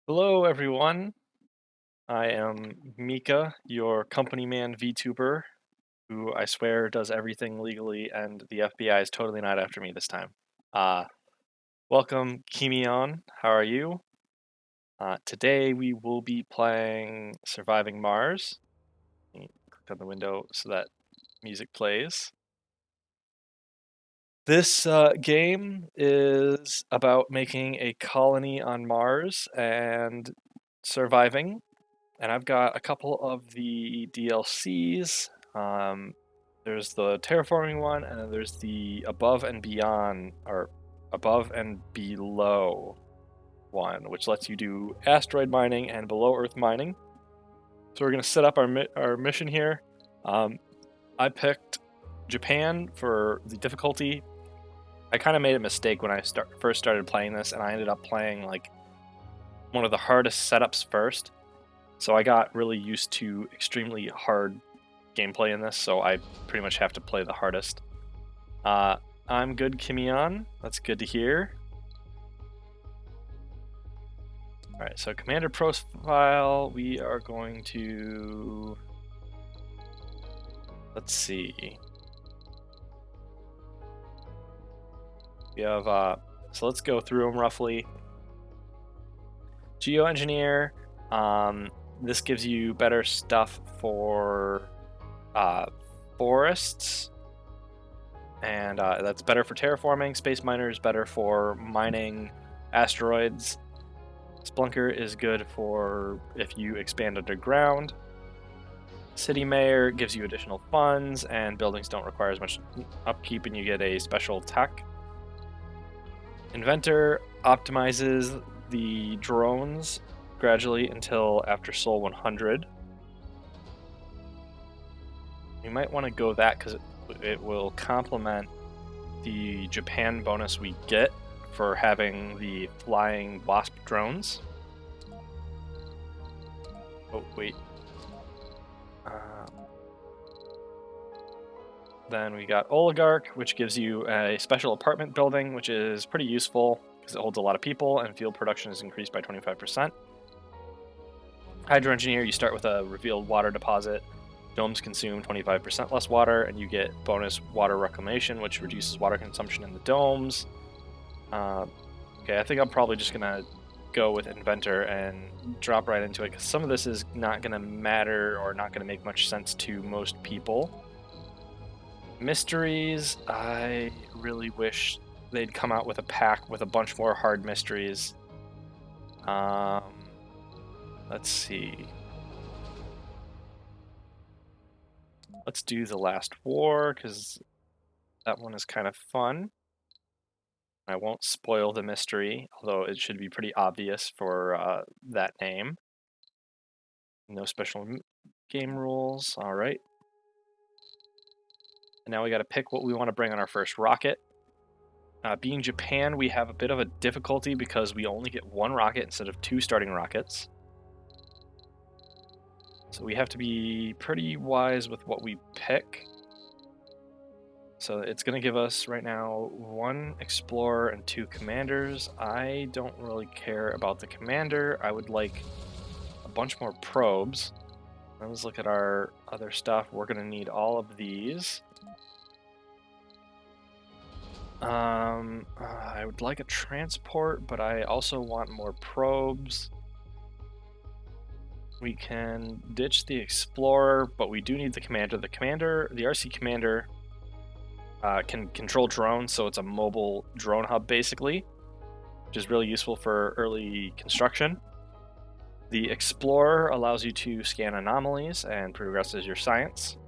Hello, everyone. I am Mika, your company man VTuber, who I swear does everything legally, and the FBI is totally not after me this time. Uh, Welcome, Kimion. How are you? Today we will be playing Surviving Mars. Let me click on the window so that music plays. This game is about making a colony on Mars and surviving. And I've got a couple of the DLCs. There's the terraforming one, and then there's the above and beyond, or above and below one, which lets you do asteroid mining and below Earth mining. So we're gonna set up our mission here. I picked Japan for the difficulty. I kind of made a mistake when I first started playing this, and I ended up playing like one of the hardest setups first. So I got really used to extremely hard gameplay in this, so I pretty much have to play the hardest. I'm good, Kimion. That's good to hear. Alright, so Commander profile, we are going to... Let's see. We have, so let's go through them roughly. Geoengineer, this gives you better stuff for forests, and that's better for terraforming. Space Miner is better for mining asteroids. Splunker is good for if you expand underground. City Mayor gives you additional funds, and buildings don't require as much upkeep, and you get a special tech. Inventor optimizes the drones gradually until after Sol 100. You might want to go that because it will complement the Japan bonus we get for having the flying Wasp drones. Oh, wait. Then we got Oligarch, which gives you a special apartment building, which is pretty useful because it holds a lot of people, and fuel production is increased by 25%. Hydro Engineer, you start with a revealed water deposit. Domes consume 25% less water, and you get bonus water reclamation, which reduces water consumption in the domes. Okay, I think I'm probably just gonna go with Inventor and drop right into it, because some of this is not gonna matter or not gonna make much sense to most people. Mysteries, I really wish they'd come out with a pack with a bunch more hard mysteries. Let's see. Let's do The Last War, because that one is kind of fun. I won't spoil the mystery, although it should be pretty obvious for that name. No special game rules, alright. And now we gotta pick what we want to bring on our first rocket. Being Japan, we have a bit of a difficulty because we only get one rocket instead of two starting rockets. So we have to be pretty wise with what we pick. So it's going to give us right now one explorer and two commanders. I don't really care about the commander. I would like a bunch more probes. Let's look at our other stuff. We're going to need all of these. I would like a transport, but I also want more probes. We can ditch the explorer, but we do need the commander. The RC commander can control drones, so it's a mobile drone hub basically, which is really useful for early construction. The explorer allows you to scan anomalies and progresses your science,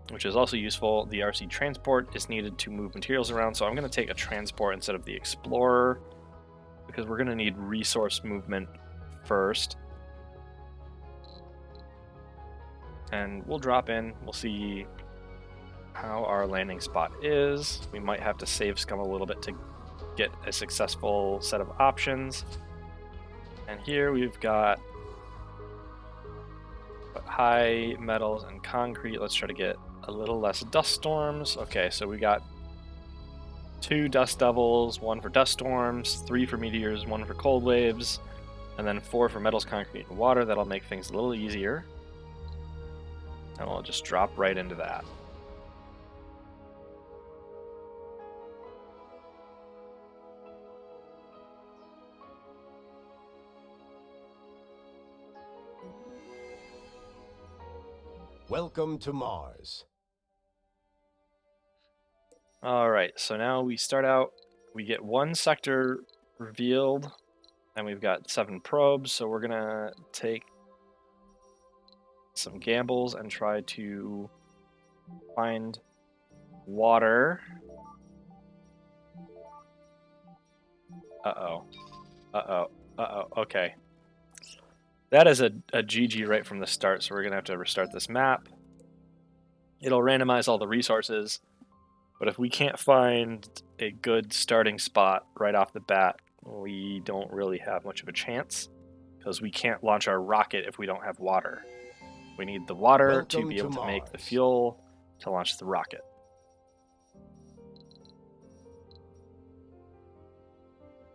which is also useful. The RC transport is needed to move materials around, so I'm going to take a transport instead of the explorer because we're going to need resource movement first. And we'll drop in, we'll see how our landing spot is. We might have to save scum a little bit to get a successful set of options. And here we've got high metals and concrete. Let's try to get a little less dust storms. Okay, so we got 2 dust devils, 1 for dust storms, 3 for meteors, 1 for cold waves. And then 4 for metals, concrete, and water. That'll make things a little easier. And we'll just drop right into that. Welcome to Mars. Alright, so now we start out, we get 1 sector revealed, and we've got 7 probes, so we're gonna take some gambles and try to find water. Uh-oh. Uh-oh. Uh-oh. Okay. That is a GG right from the start, so we're going to have to restart this map. It'll randomize all the resources, but if we can't find a good starting spot right off the bat, we don't really have much of a chance, because we can't launch our rocket if we don't have water. We need the water to be able to make the fuel to launch the rocket.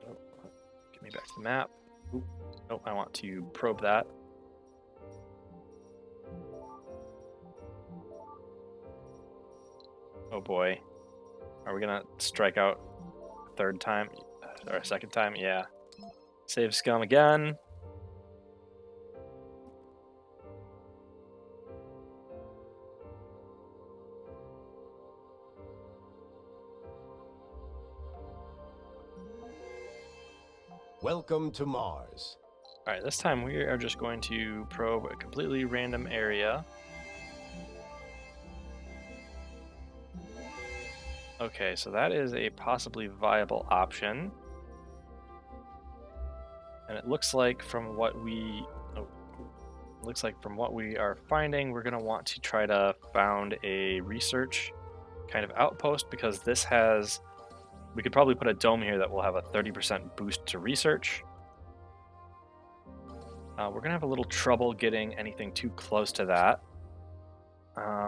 Oh, get me back to the map. Ooh. Oh, I want to probe that. Oh boy. Are we gonna strike out a third time? Or a second time? Yeah. Save scum again. Welcome to Mars. Alright, this time we are just going to probe a completely random area. Okay, so that is a possibly viable option. And it looks like from what we are finding, we're going to want to try to found a research kind of outpost, because this has, we could probably put a dome here that will have a 30% boost to research. We're going to have a little trouble getting anything too close to that.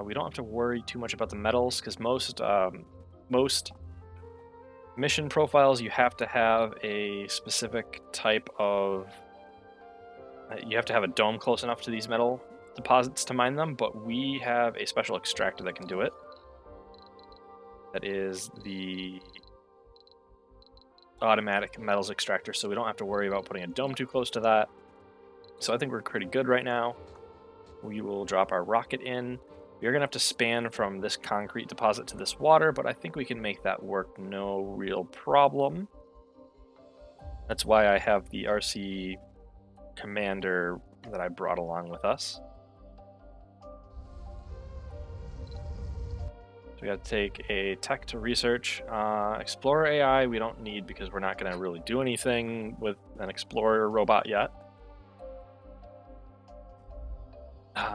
We don't have to worry too much about the metals, because most mission profiles you have to have a specific type of... you have to have a dome close enough to these metal deposits to mine them, but we have a special extractor that can do it. That is the automatic metals extractor, so we don't have to worry about putting a dome too close to that. So I think we're pretty good right now. We will drop our rocket in. We're going to have to span from this concrete deposit to this water, but I think we can make that work no real problem. That's why I have the RC commander that I brought along with us. So we got to take a tech to research. Explorer AI we don't need, because we're not going to really do anything with an Explorer robot yet.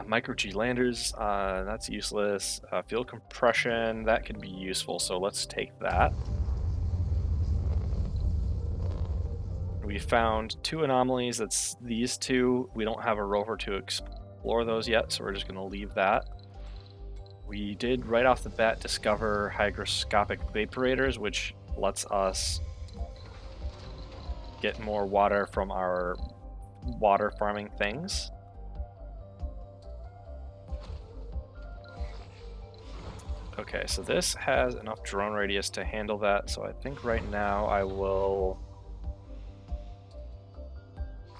Micro G landers, that's useless. Field compression, that can be useful, so let's take that. We found 2 anomalies, that's these 2. We don't have a rover to explore those yet, so we're just going to leave that. We did right off the bat discover hygroscopic vaporators, which lets us get more water from our water farming things. Okay, so this has enough drone radius to handle that, so I think right now I will...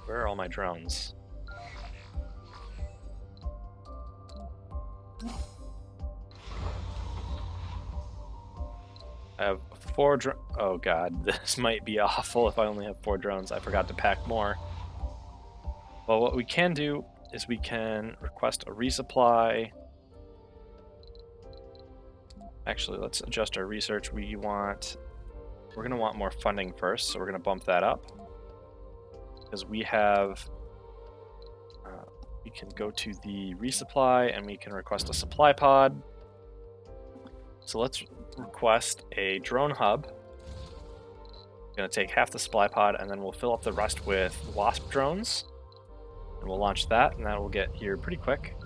Where are all my drones? I have 4 drones. Oh god, this might be awful if I only have 4 drones. I forgot to pack more. Well, what we can do is we can request a resupply. Actually, let's adjust our research. We're going to want more funding first, so we're going to bump that up. Because we have, we can go to the resupply and we can request a supply pod. So let's request a drone hub. We're going to take half the supply pod and then we'll fill up the rest with Wasp drones. And we'll launch that, and that will get here pretty quick.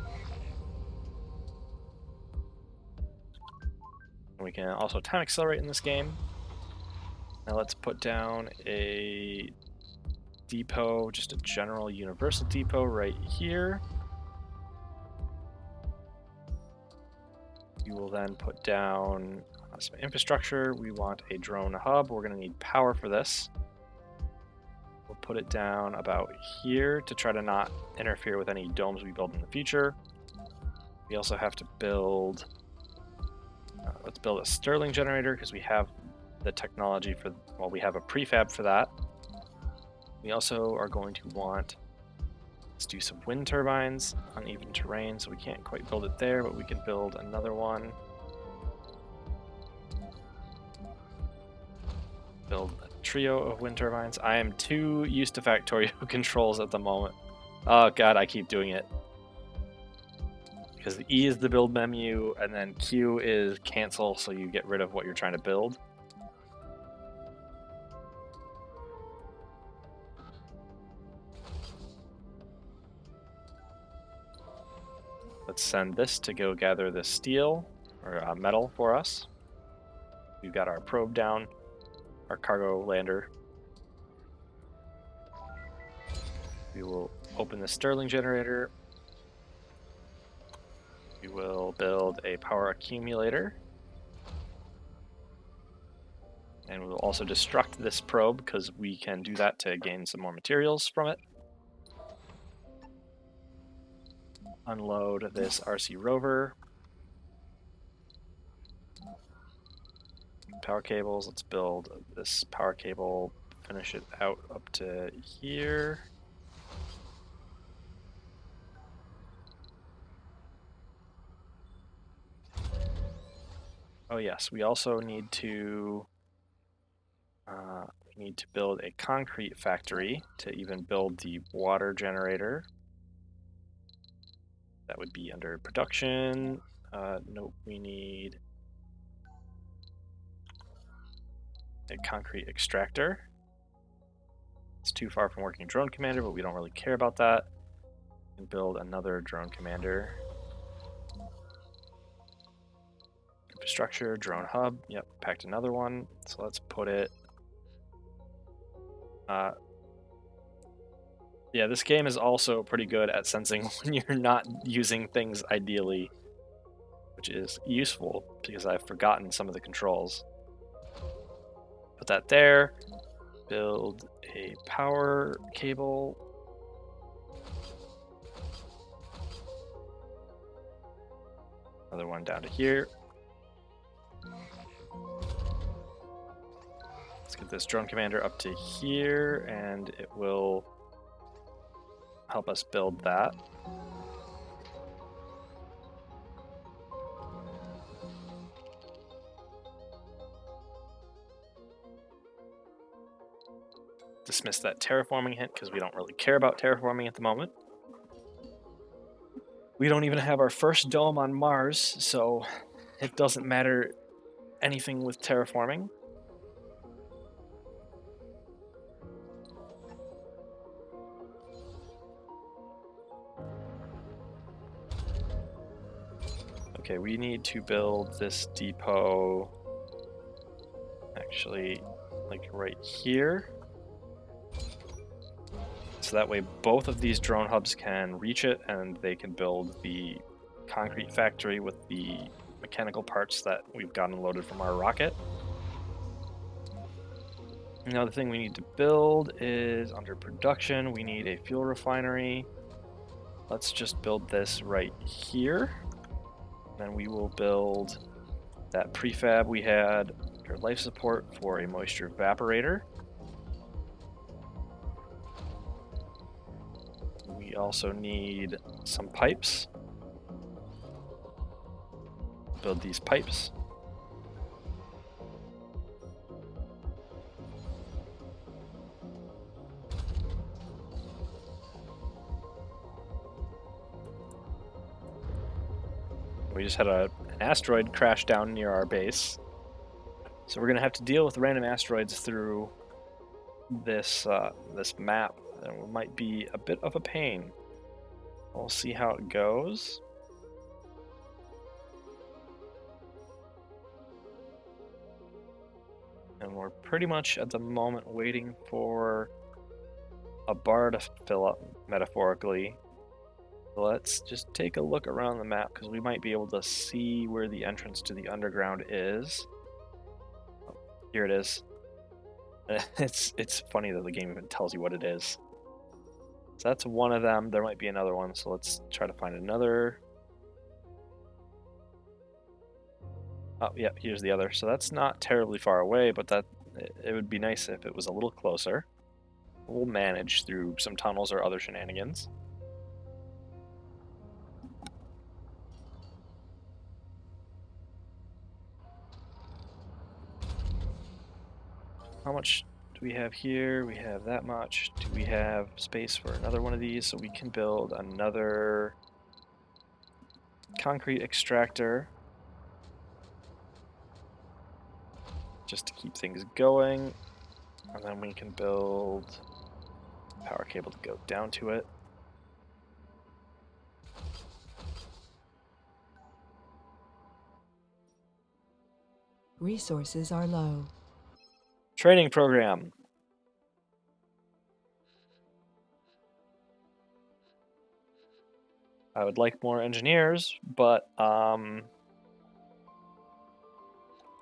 And we can also time accelerate in this game. Now let's put down a depot, just a general universal depot right here. We will then put down some infrastructure. We want a drone hub. We're going to need power for this. We'll put it down about here to try to not interfere with any domes we build in the future. We also have to build, let's build a Stirling generator because we have the technology for, well, we have a prefab for that. We also are going to want, let's do some wind turbines on uneven terrain, so we can't quite build it there, but we can build another one. Build a trio of wind turbines. I am too used to Factorio controls at the moment. Oh god, I keep doing it. Because the E is the build menu, and then Q is cancel, so you get rid of what you're trying to build. Let's send this to go gather the steel, or metal for us. We've got our probe down, our cargo lander. We will open the Stirling generator. We will build a power accumulator. And we will also destruct this probe because we can do that to gain some more materials from it. Unload this RC rover. Power cables, let's build this power cable, finish it out up to here. Oh yes, we also need to build a concrete factory to even build the water generator. That would be under production. Nope, we need a concrete extractor. It's too far from working drone commander, but we don't really care about that. And build another drone commander. Infrastructure, drone hub. Yep, packed another one. So let's put it. Yeah, this game is also pretty good at sensing when you're not using things ideally, which is useful because I've forgotten some of the controls. Put that there. Build a power cable. Another one down to here. Let's get this drone commander up to here, and it will help us build that. Dismiss that terraforming hint because we don't really care about terraforming at the moment. We don't even have our first dome on Mars, so it doesn't matter anything with terraforming. Okay, we need to build this depot actually like right here. So that way both of these drone hubs can reach it and they can build the concrete factory with the mechanical parts that we've gotten loaded from our rocket. Another thing we need to build is under production, we need a fuel refinery. Let's just build this right here. Then we will build that prefab we had under life support for a moisture evaporator. We also need some pipes. Build these pipes. We just had an asteroid crash down near our base. So we're going to have to deal with random asteroids through this this map. And it might be a bit of a pain. We'll see how it goes. And we're pretty much at the moment waiting for a bar to fill up, metaphorically. Let's just take a look around the map because we might be able to see where the entrance to the underground is. Oh, here it is. It's funny that the game even tells you what it is. So that's one of them. There might be another one, so let's try to find another. Oh, yeah, here's the other. So that's not terribly far away, but it would be nice if it was a little closer. We'll manage through some tunnels or other shenanigans. How much do we have here? We have that much. Do we have space for another one of these? So we can build another concrete extractor just to keep things going. And then we can build a power cable to go down to it. Resources are low. Training program. I would like more engineers, but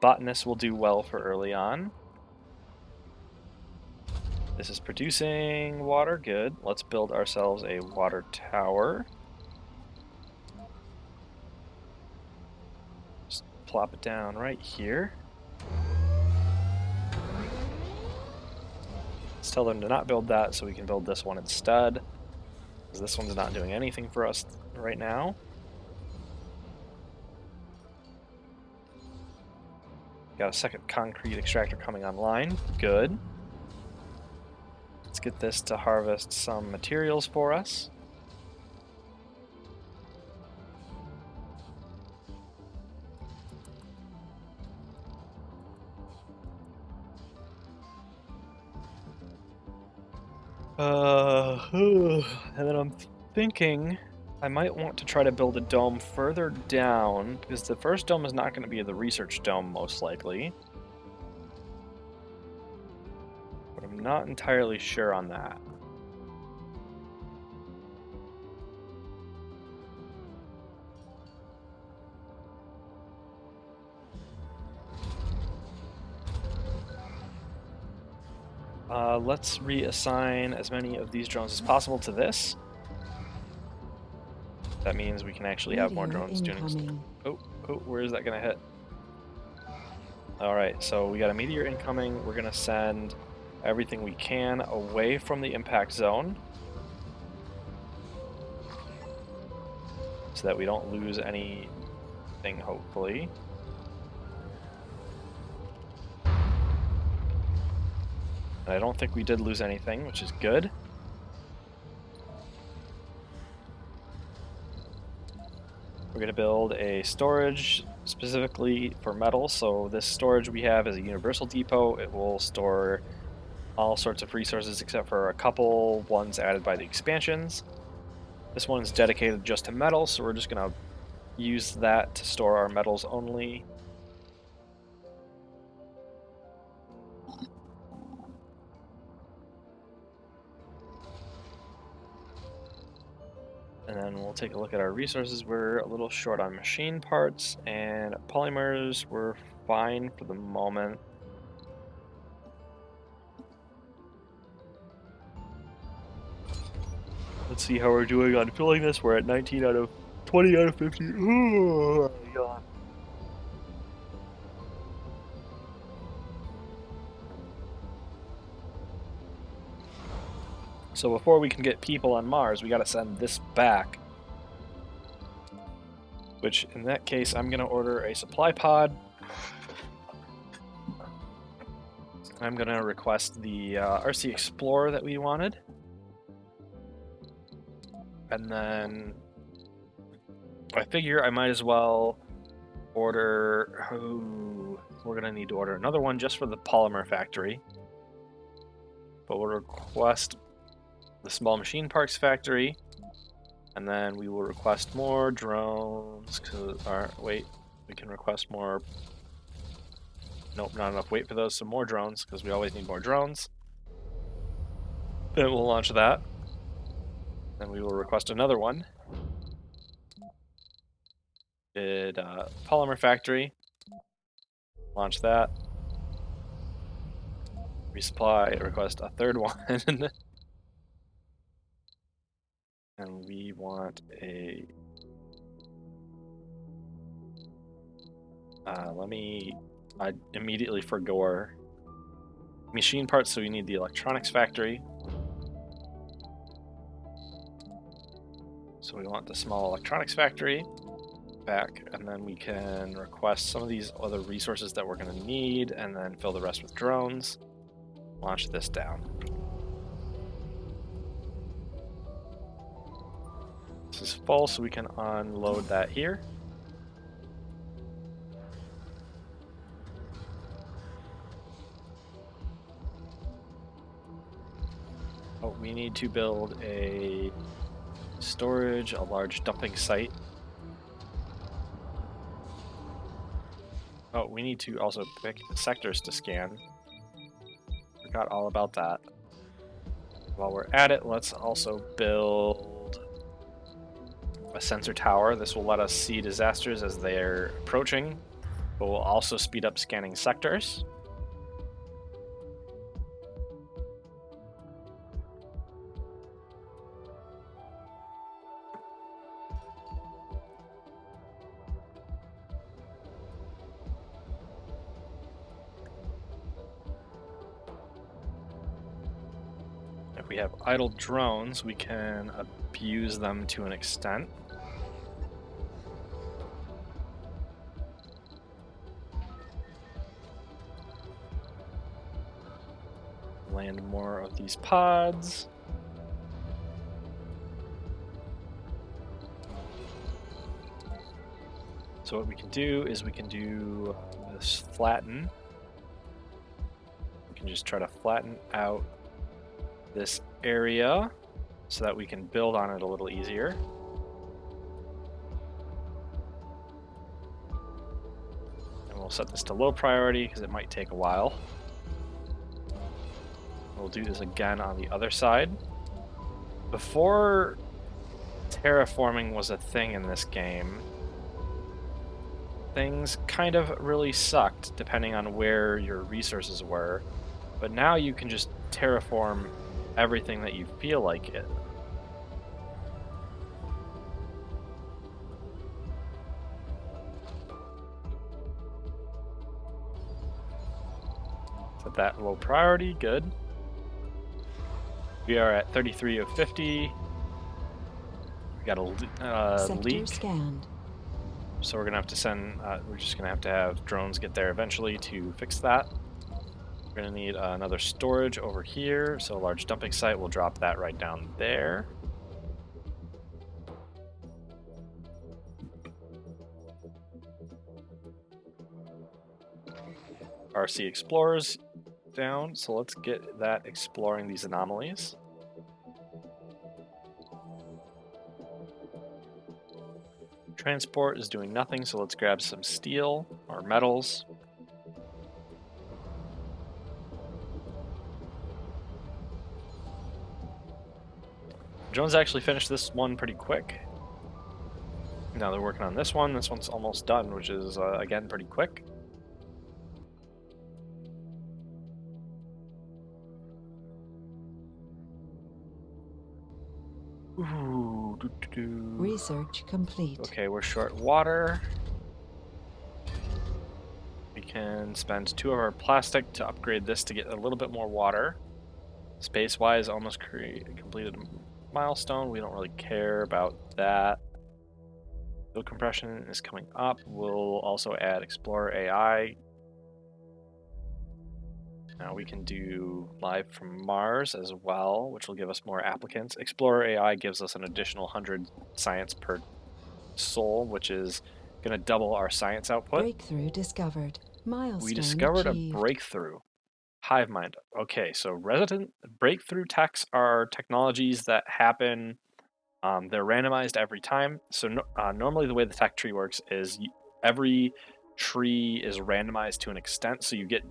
botanists will do well for early on. This is producing water, good. Let's build ourselves a water tower. Just plop it down right here. Let's tell them to not build that so we can build this one instead, because this one's not doing anything for us right now. Got a second concrete extractor coming online, good. Let's get this to harvest some materials for us. And then I'm thinking I might want to try to build a dome further down, because the first dome is not going to be the research dome, most likely. But I'm not entirely sure on that. Let's reassign as many of these drones as possible to this. That means we can actually have more drones doing stuff. Oh, where is that going to hit? Alright, so we got a meteor incoming. We're going to send everything we can away from the impact zone, so that we don't lose anything, hopefully. And I don't think we did lose anything, which is good. We're going to build a storage specifically for metal. So this storage we have is a universal depot. It will store all sorts of resources except for a couple ones added by the expansions. This one's dedicated just to metal, so we're just going to use that to store our metals only. And then we'll take a look at our resources. We're a little short on machine parts, and polymers we're fine for the moment. Let's see how we're doing on filling this. We're at 19 out of 20 out of 50. Oh my god. So before we can get people on Mars, we gotta send this back. Which, in that case, I'm gonna order a supply pod. I'm gonna request the RC Explorer that we wanted. And then I figure I might as well order... Oh, we're gonna need to order another one just for the polymer factory. But we'll request the small machine parts factory, and then we will request more drones. Wait, we can request more. Nope, not enough weight for those. So more drones, because we always need more drones. Then we'll launch that. Then we will request another one. Did Polymer Factory. Launch that. Resupply, request a third one. And we want a... let me immediately forgo our machine parts, so we need the electronics factory. So we want the small electronics factory back, and then we can request some of these other resources that we're going to need, and then fill the rest with drones. Launch this down. This is full, so we can unload that here. Oh, we need to build a storage, a large dumping site. Oh, we need to also pick sectors to scan. Forgot all about that. While we're at it, let's also build a sensor tower. This will let us see disasters as they're approaching, but will also speed up scanning sectors. If we have idle drones, we can abuse them to an extent. Land more of these pods. So what we can do is we can do this flatten. We can just try to flatten out this area so that we can build on it a little easier. And we'll set this to low priority because it might take a while. We'll do this again on the other side. Before terraforming was a thing in this game, things kind of really sucked depending on where your resources were. But now you can just terraform everything that you feel like it. Set that low priority, good. We are at 33 of 50. We got a leak. Scanned. So we're gonna have to send, we're just gonna have to have drones get there eventually to fix that. We're gonna need another storage over here, so a large dumping site, we'll drop that right down there. RC Explorers down, so let's get that exploring these anomalies. Transport is doing nothing, so let's grab some steel or metals. Drones actually finished this one pretty quick. Now they're working on this one. This one's almost done, which is, again, pretty quick. Ooh, Research complete. Okay, we're short water. We can spend 2 of our plastic to upgrade this to get a little bit more water. Space-wise, almost completed a milestone. We don't really care about that. Build compression is coming up. We'll also add Explorer AI. Now we can do live from Mars as well, which will give us more applicants. Explorer AI gives us an additional 100 science per soul, which is going to double our science output. Breakthrough discovered. Milestone We discovered achieved. a breakthrough. Hive mind. Okay, so resident breakthrough techs are technologies that happen. They're randomized every time. So normally the way the tech tree works is every tree is randomized to an extent, so you get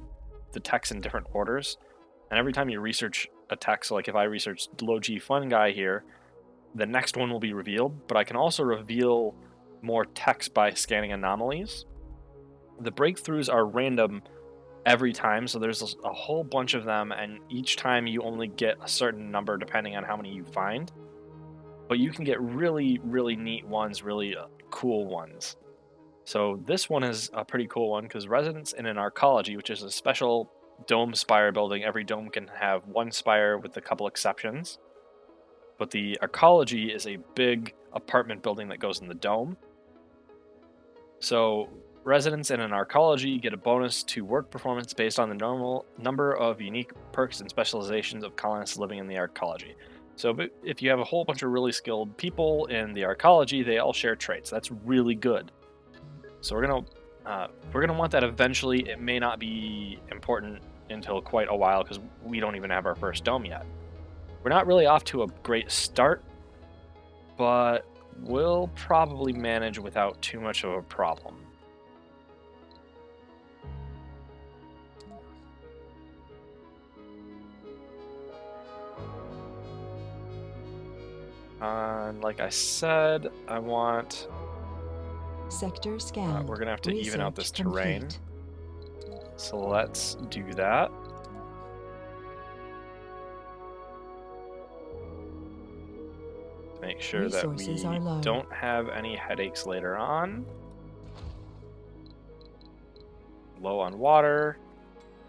the techs in different orders. And every time you research a text. So like if I research low G fungi here, the next one will be revealed, but I can also reveal more text by scanning anomalies. The breakthroughs are random every time, so there's a whole bunch of them, and each time you only get a certain number depending on how many you find. But you can get really, really neat ones, really cool ones. So this one is a pretty cool one because residents in an arcology, which is a special dome spire building. Every dome can have one spire with a couple exceptions. But the arcology is a big apartment building that goes in the dome. So residents in an arcology get a bonus to work performance based on the normal number of unique perks and specializations of colonists living in the arcology. So if you have a whole bunch of really skilled people in the arcology, they all share traits. That's really good. So we're gonna want that eventually. It may not be important until quite a while because we don't even have our first dome yet. We're not really off to a great start, but we'll probably manage without too much of a problem. And like I said, I want... Sector scanned. we're going to have to even out this terrain. Complete. So let's do that. Make sure that Resources we are low. don't have any headaches later on. Low on water.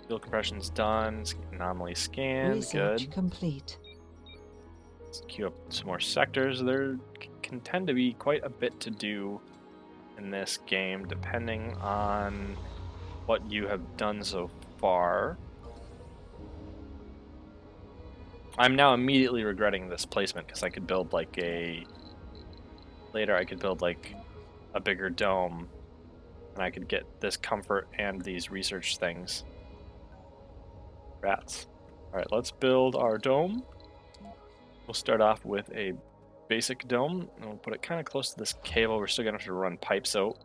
Fuel compression's done. Anomaly scanned. Research Good. complete. Let's queue up some more sectors. There can tend to be quite a bit to do in this game, depending on what you have done so far. I'm now immediately regretting this placement because I could build like later I could build like a bigger dome and I could get this comfort and these research things. Rats. Alright, let's build our dome. We'll start off with a basic dome and we'll put it kind of close to this cable. We're still going to have to run pipes out.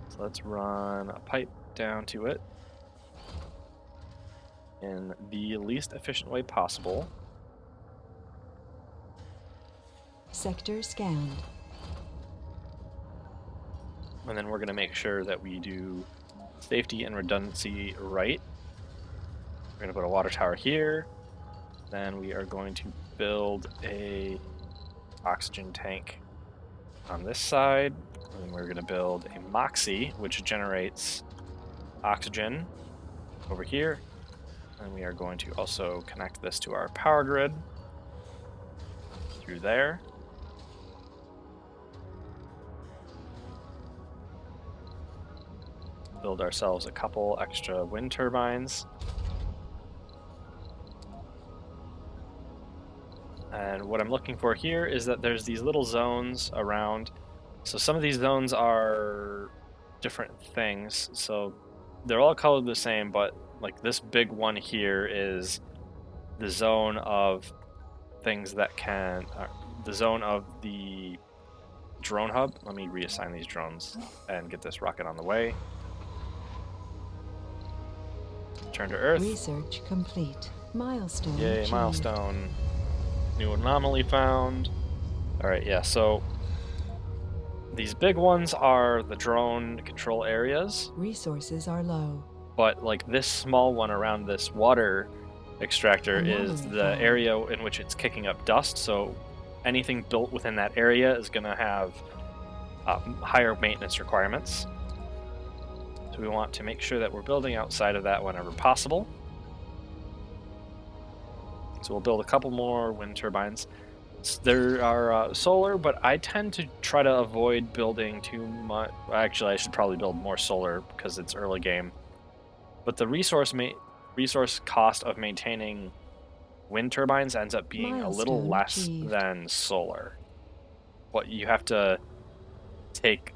So let's run a pipe down to it in the least efficient way possible. Sector scanned. And then we're going to make sure that we do safety and redundancy right. We're going to put a water tower here. Then we are going to build a oxygen tank on this side. And we're going to build a Moxie, which generates oxygen over here. And we are going to also connect this to our power grid through there. Build ourselves a couple extra wind turbines. And what I'm looking for here is that there's these little zones around. So some of these zones are different things. So they're all colored the same, but like this big one here is the zone of things that can, the zone of the drone hub. Let me reassign these drones and get this rocket on the way. Turn to Earth. Research complete. Milestone Yay, achieved. milestone. New anomaly found. Alright, yeah, so these big ones are the drone control areas. Resources are low. But like this small one around this water extractor is the area in which it's kicking up dust, so anything built within that area is going to have higher maintenance requirements. So we want to make sure that we're building outside of that whenever possible. So we'll build a couple more wind turbines. There are solar, but I tend to try to avoid building too much. Actually, I should probably build more solar because it's early game. But the resource cost of maintaining wind turbines ends up being a little Milestone less achieved. than solar. But you have to take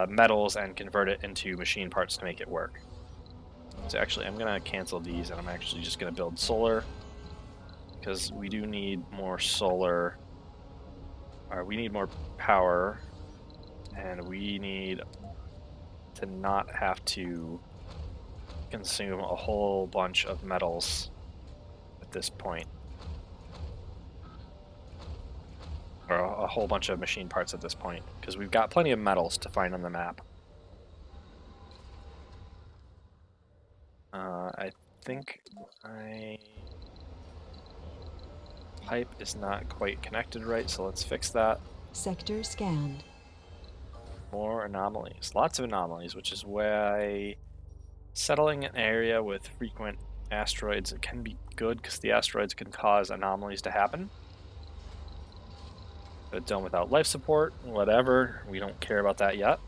metals and convert it into machine parts to make it work. So actually, I'm going to cancel these, and I'm actually just going to build solar, because we do need more solar. Or we need more power, and we need to not have to consume a whole bunch of metals at this point. Or a whole bunch of machine parts at this point, because we've got plenty of metals to find on the map. I think my pipe is not quite connected right, so let's fix that. Sector scanned. More anomalies. Lots of anomalies, which is why settling an area with frequent asteroids can be good, because the asteroids can cause anomalies to happen. But done without life support, whatever. We don't care about that yet.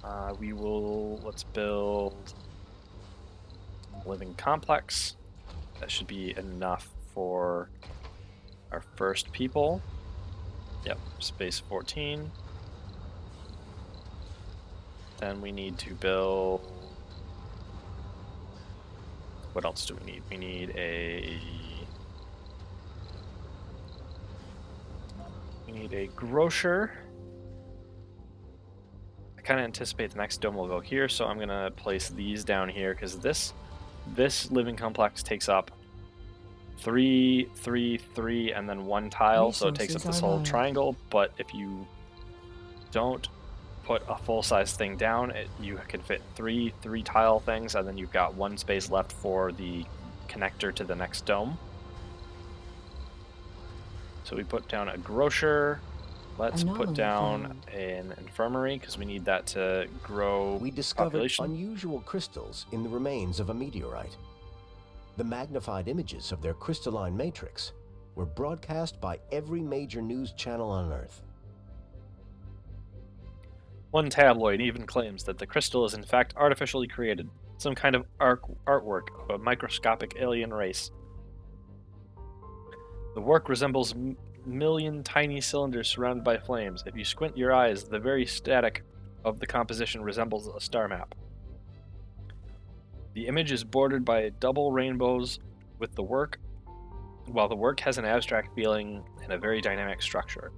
Let's build a living complex. That should be enough for our first people. Yep, space 14. Then we need to build... What else do we need? We need a... We need a grocer. I kind of anticipate the next dome will go here, so I'm going to place these down here, because this living complex takes up 3, 3, 3, and then 1 tile, so it takes up this whole triangle. But if you don't put a full-size thing down, you can fit 3 tile things, and then you've got 1 space left for the connector to the next dome. So we put down a grocer. Let's put down an infirmary, because we need that to grow We discovered population. unusual crystals in the remains of a meteorite. The magnified images of their crystalline matrix were broadcast by every major news channel on Earth. One tabloid even claims that the crystal is in fact artificially created, some kind of artwork of a microscopic alien race. The work resembles million tiny cylinders surrounded by flames. If you squint your eyes, the very static of the composition resembles a star map. The image is bordered by double rainbows with the work, while the work has an abstract feeling and a very dynamic structure.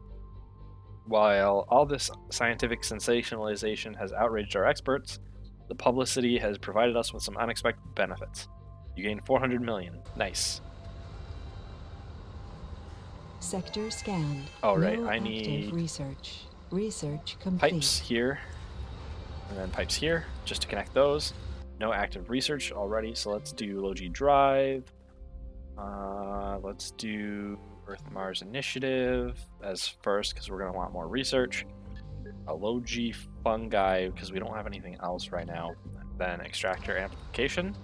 While all this scientific sensationalization has outraged our experts, the publicity has provided us with some unexpected benefits. You gain 400 million. Nice. Sector scanned. All right, No I active need research. Research complete. pipes here, and then pipes here, just to connect those. No active research already, so let's do Logi Drive. Let's do Earth-Mars Initiative as first, because we're going to want more research. A Logi Fungi, because we don't have anything else right now. Then Extractor Amplification.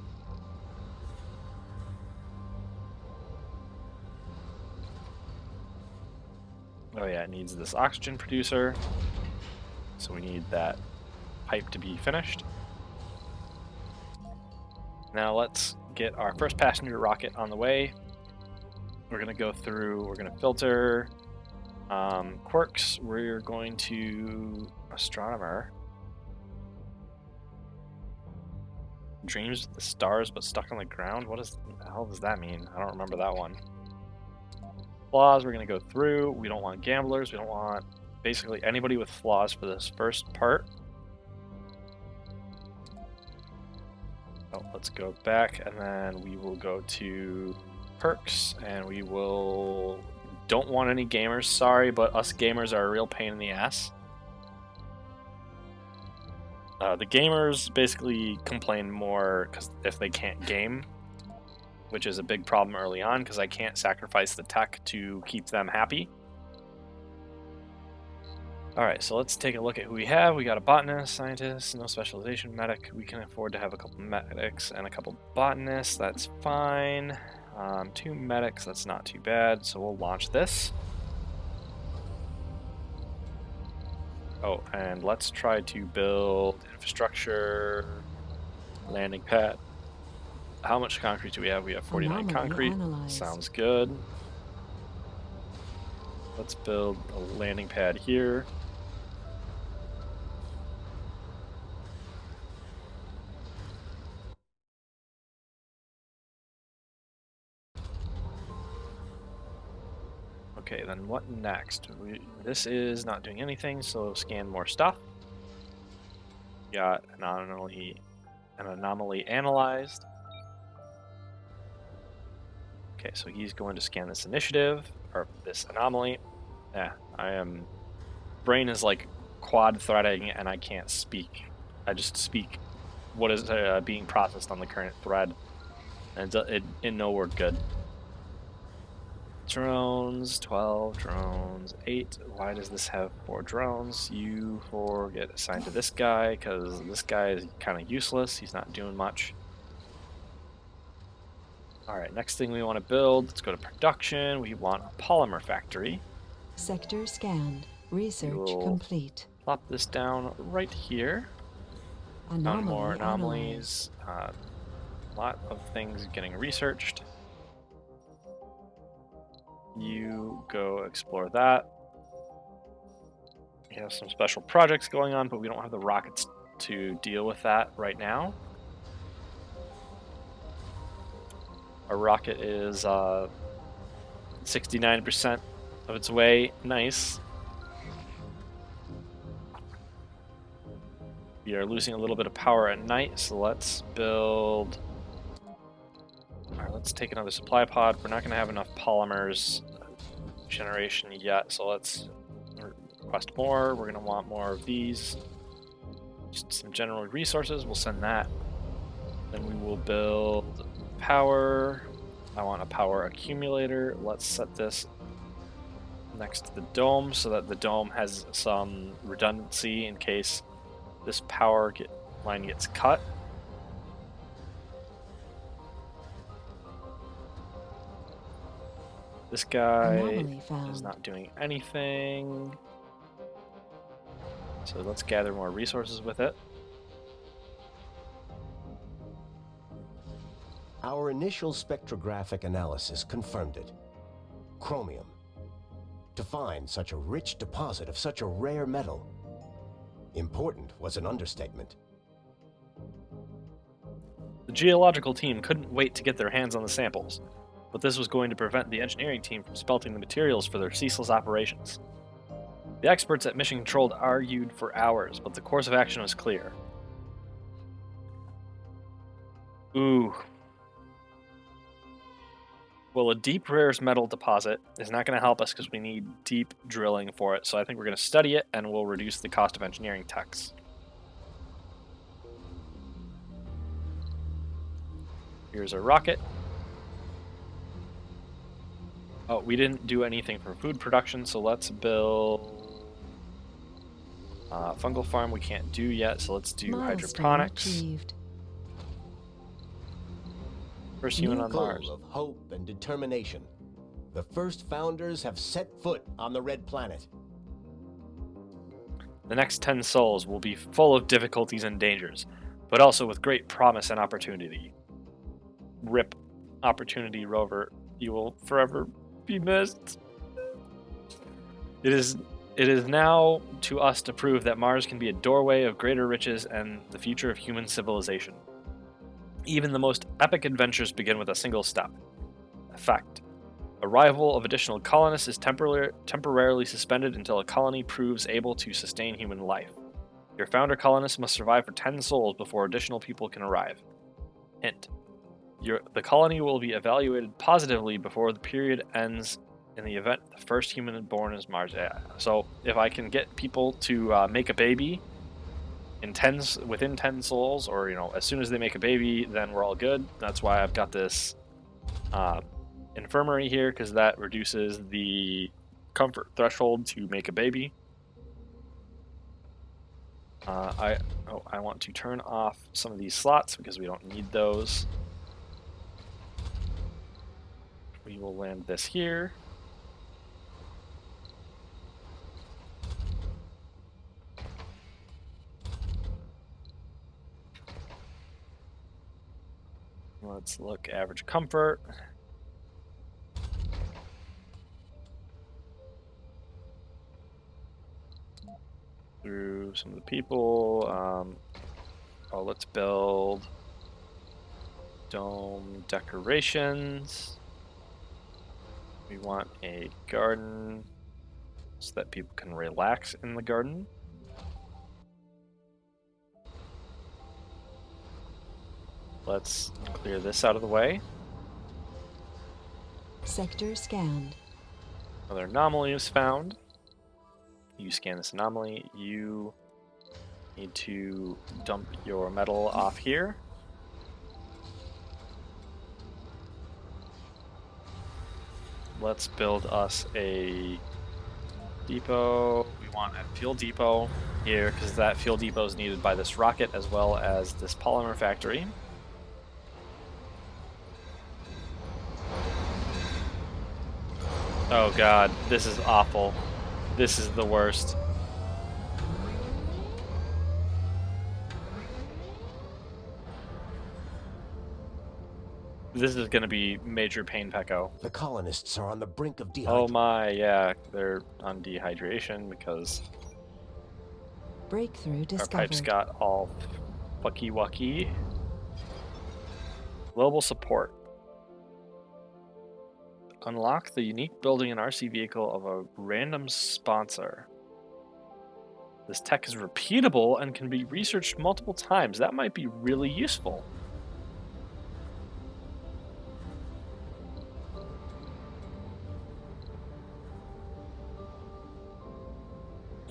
Oh yeah, it needs this oxygen producer. So we need that pipe to be finished. Now let's get our first passenger rocket on the way. We're going to go through, we're going to filter quirks. We're going to astronomer. Dreams of the stars but stuck on the ground? What the hell does that mean? I don't remember that one. Flaws we're going to go through. We don't want gamblers. We don't want basically anybody with flaws for this first part. Oh, let's go back, and then we will go to perks, and we will... Don't want any gamers, sorry, but us gamers are a real pain in the ass. The gamers basically complain more because if they can't game, which is a big problem early on because I can't sacrifice the tech to keep them happy. Alright, so let's take a look at who we have. We got a botanist, scientist, no specialization, medic. We can afford to have a couple medics and a couple botanists. That's fine. 2 medics, that's not too bad. So we'll launch this. Oh, and let's try to build infrastructure, landing pad. How much concrete do we have? We have 49 Anomaly concrete. analyzed. Sounds good. Let's build a landing pad here. Okay, then what next? This is not doing anything, so scan more stuff. Got anomaly An anomaly analyzed. Okay, so he's going to scan this initiative, or this anomaly. Yeah, brain is like quad threading and I can't speak. I just speak what is being processed on the current thread. And it no word good. Drones, 12 drones, 8. Why does this have 4 drones? You 4 get assigned to this guy because this guy is kind of useless. He's not doing much. Alright, next thing we want to build, let's go to production. We want a polymer factory. Sector scanned. Research complete. Plop this down right here. Found more anomalies. A lot of things getting researched. You go explore that. We have some special projects going on, but we don't have the rockets to deal with that right now. Our rocket is 69% of its way. Nice. We are losing a little bit of power at night, so let's build... Alright, let's take another supply pod. We're not going to have enough polymers generation yet, so let's request more. We're going to want more of these. Just some general resources, we'll send that. Then we will build power. I want a power accumulator. Let's set this next to the dome so that the dome has some redundancy in case this power line gets cut. This guy is not doing anything. So let's gather more resources with it. Our initial spectrographic analysis confirmed it. Chromium. To find such a rich deposit of such a rare metal, important was an understatement. The geological team couldn't wait to get their hands on the samples, but this was going to prevent the engineering team from smelting the materials for their ceaseless operations. The experts at Mission Control argued for hours, but the course of action was clear. Ooh. Well, a deep rares metal deposit is not going to help us because we need deep drilling for it, so I think we're going to study it and we'll reduce the cost of engineering techs. Here's our rocket. Oh, we didn't do anything for food production, so let's build... fungal farm we can't do yet, so let's do hydroponics. Achieved. First human on Mars. Full of hope and determination, the first founders have set foot on the Red Planet. The next 10 sols will be full of difficulties and dangers, but also with great promise and opportunity. RIP, Opportunity Rover, you will forever be missed. It is now to us to prove that Mars can be a doorway of greater riches and the future of human civilization. Even the most epic adventures begin with a single step. Fact. Arrival of additional colonists is temporarily suspended until a colony proves able to sustain human life. Your founder colonists must survive for 10 sols before additional people can arrive. Hint. The colony will be evaluated positively before the period ends in the event the first human born is Mars. Yeah. So if I can get people to make a baby within 10 sols, or as soon as they make a baby, then we're all good. That's why I've got this infirmary here, because that reduces the comfort threshold to make a baby. I want to turn off some of these slots because we don't need those. We will land this here. Let's look average comfort. Through some of the people. Let's build dome decorations. We want a garden so that people can relax in the garden. Let's clear this out of the way. Sector scanned. Another anomaly was found. You scan this anomaly. You need to dump your metal off here. Let's build us a depot. We want a fuel depot here because that fuel depot is needed by this rocket as well as this polymer factory. Oh god, this is awful. This is the worst. This is going to be major pain, Pecco. The colonists are on the brink of dehydration. Oh my, yeah, they're on dehydration because Breakthrough our discovered. pipes got all fucky-wucky. Global support. Unlock the unique building and RC vehicle of a random sponsor. This tech is repeatable and can be researched multiple times. That might be really useful.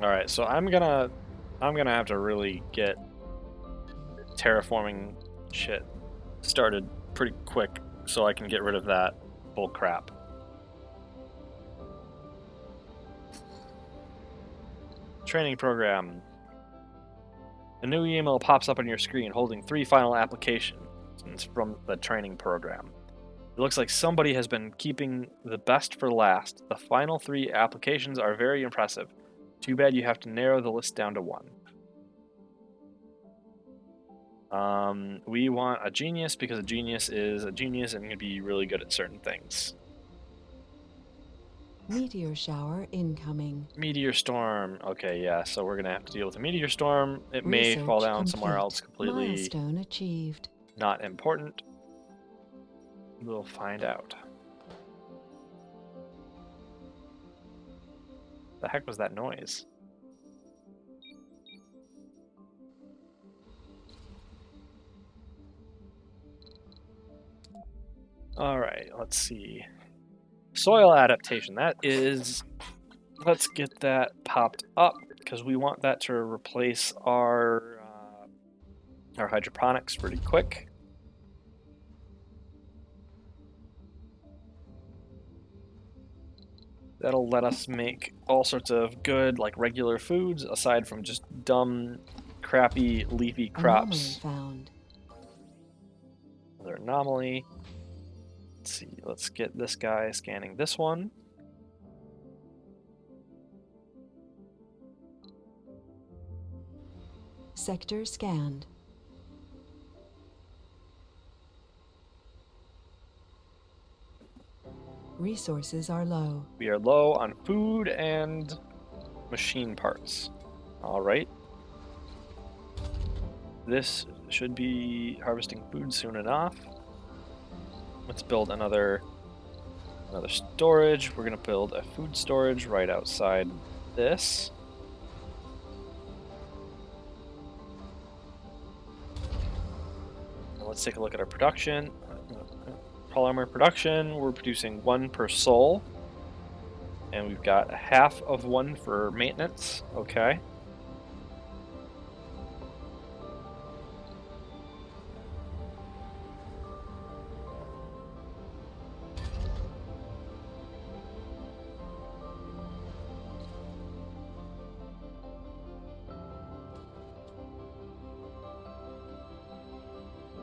All right, so I'm gonna have to really get terraforming shit started pretty quick so I can get rid of that bull crap. Training program. A new email pops up on your screen holding 3 final applications from the training program. It looks like somebody has been keeping the best for last. The final 3 applications are very impressive. Too bad you have to narrow the list down to 1. We want a genius because a genius is a genius and can be really good at certain things. Meteor shower incoming. Meteor storm. Okay, yeah, so we're going to have to deal with a meteor storm. It may fall Research down somewhere complete. else completely Milestone achieved. not important. We'll find out. The heck was that noise? Alright, let's see. Soil adaptation. That is... Let's get that popped up, because we want that to replace our hydroponics pretty quick. That'll let us make all sorts of good, like, regular foods, aside from just dumb, crappy, leafy crops. Anomaly found. Another anomaly. Let's see, let's get this guy scanning this one. Sector scanned. Resources are low. We are low on food and machine parts. Alright. This should be harvesting food soon enough. Let's build another storage. We're going to build a food storage right outside this. Now let's take a look at our production. Polymer production, we're producing 1 per soul. And we've got a half of 1 for maintenance. Okay.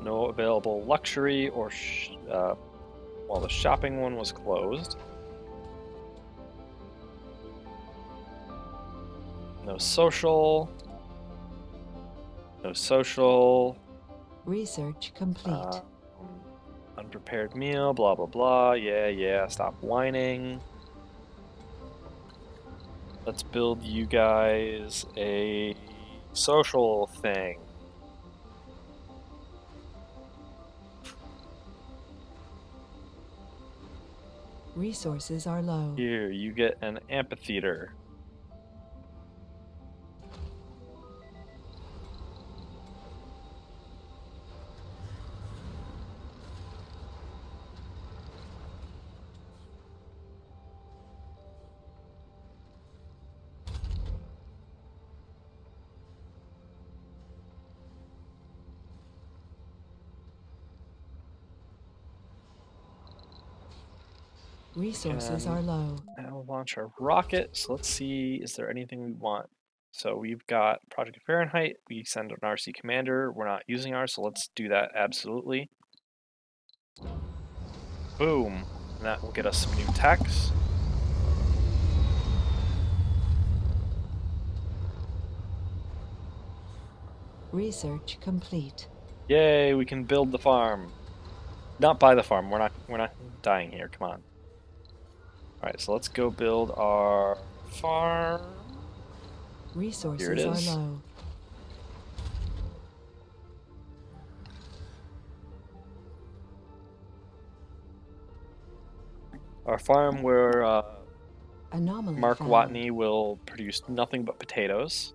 No available luxury or well, the shopping one was closed. No social. No social. Research complete. Unprepared meal, blah blah blah. Yeah, stop whining. Let's build you guys a social thing. Resources are low. Here, you get an amphitheater. Resources can are low. now launch our rocket. So let's see, is there anything we want? So we've got Project Fahrenheit. We send an RC commander. We're not using ours, so let's do that absolutely. Boom. And that will get us some new techs. Research complete. Yay, we can build the farm. Not buy the farm. We're not dying here. Come on. Alright, so let's go build our farm. Resources are is. low. Our farm where Anomaly Mark found. Watney will produce nothing but potatoes.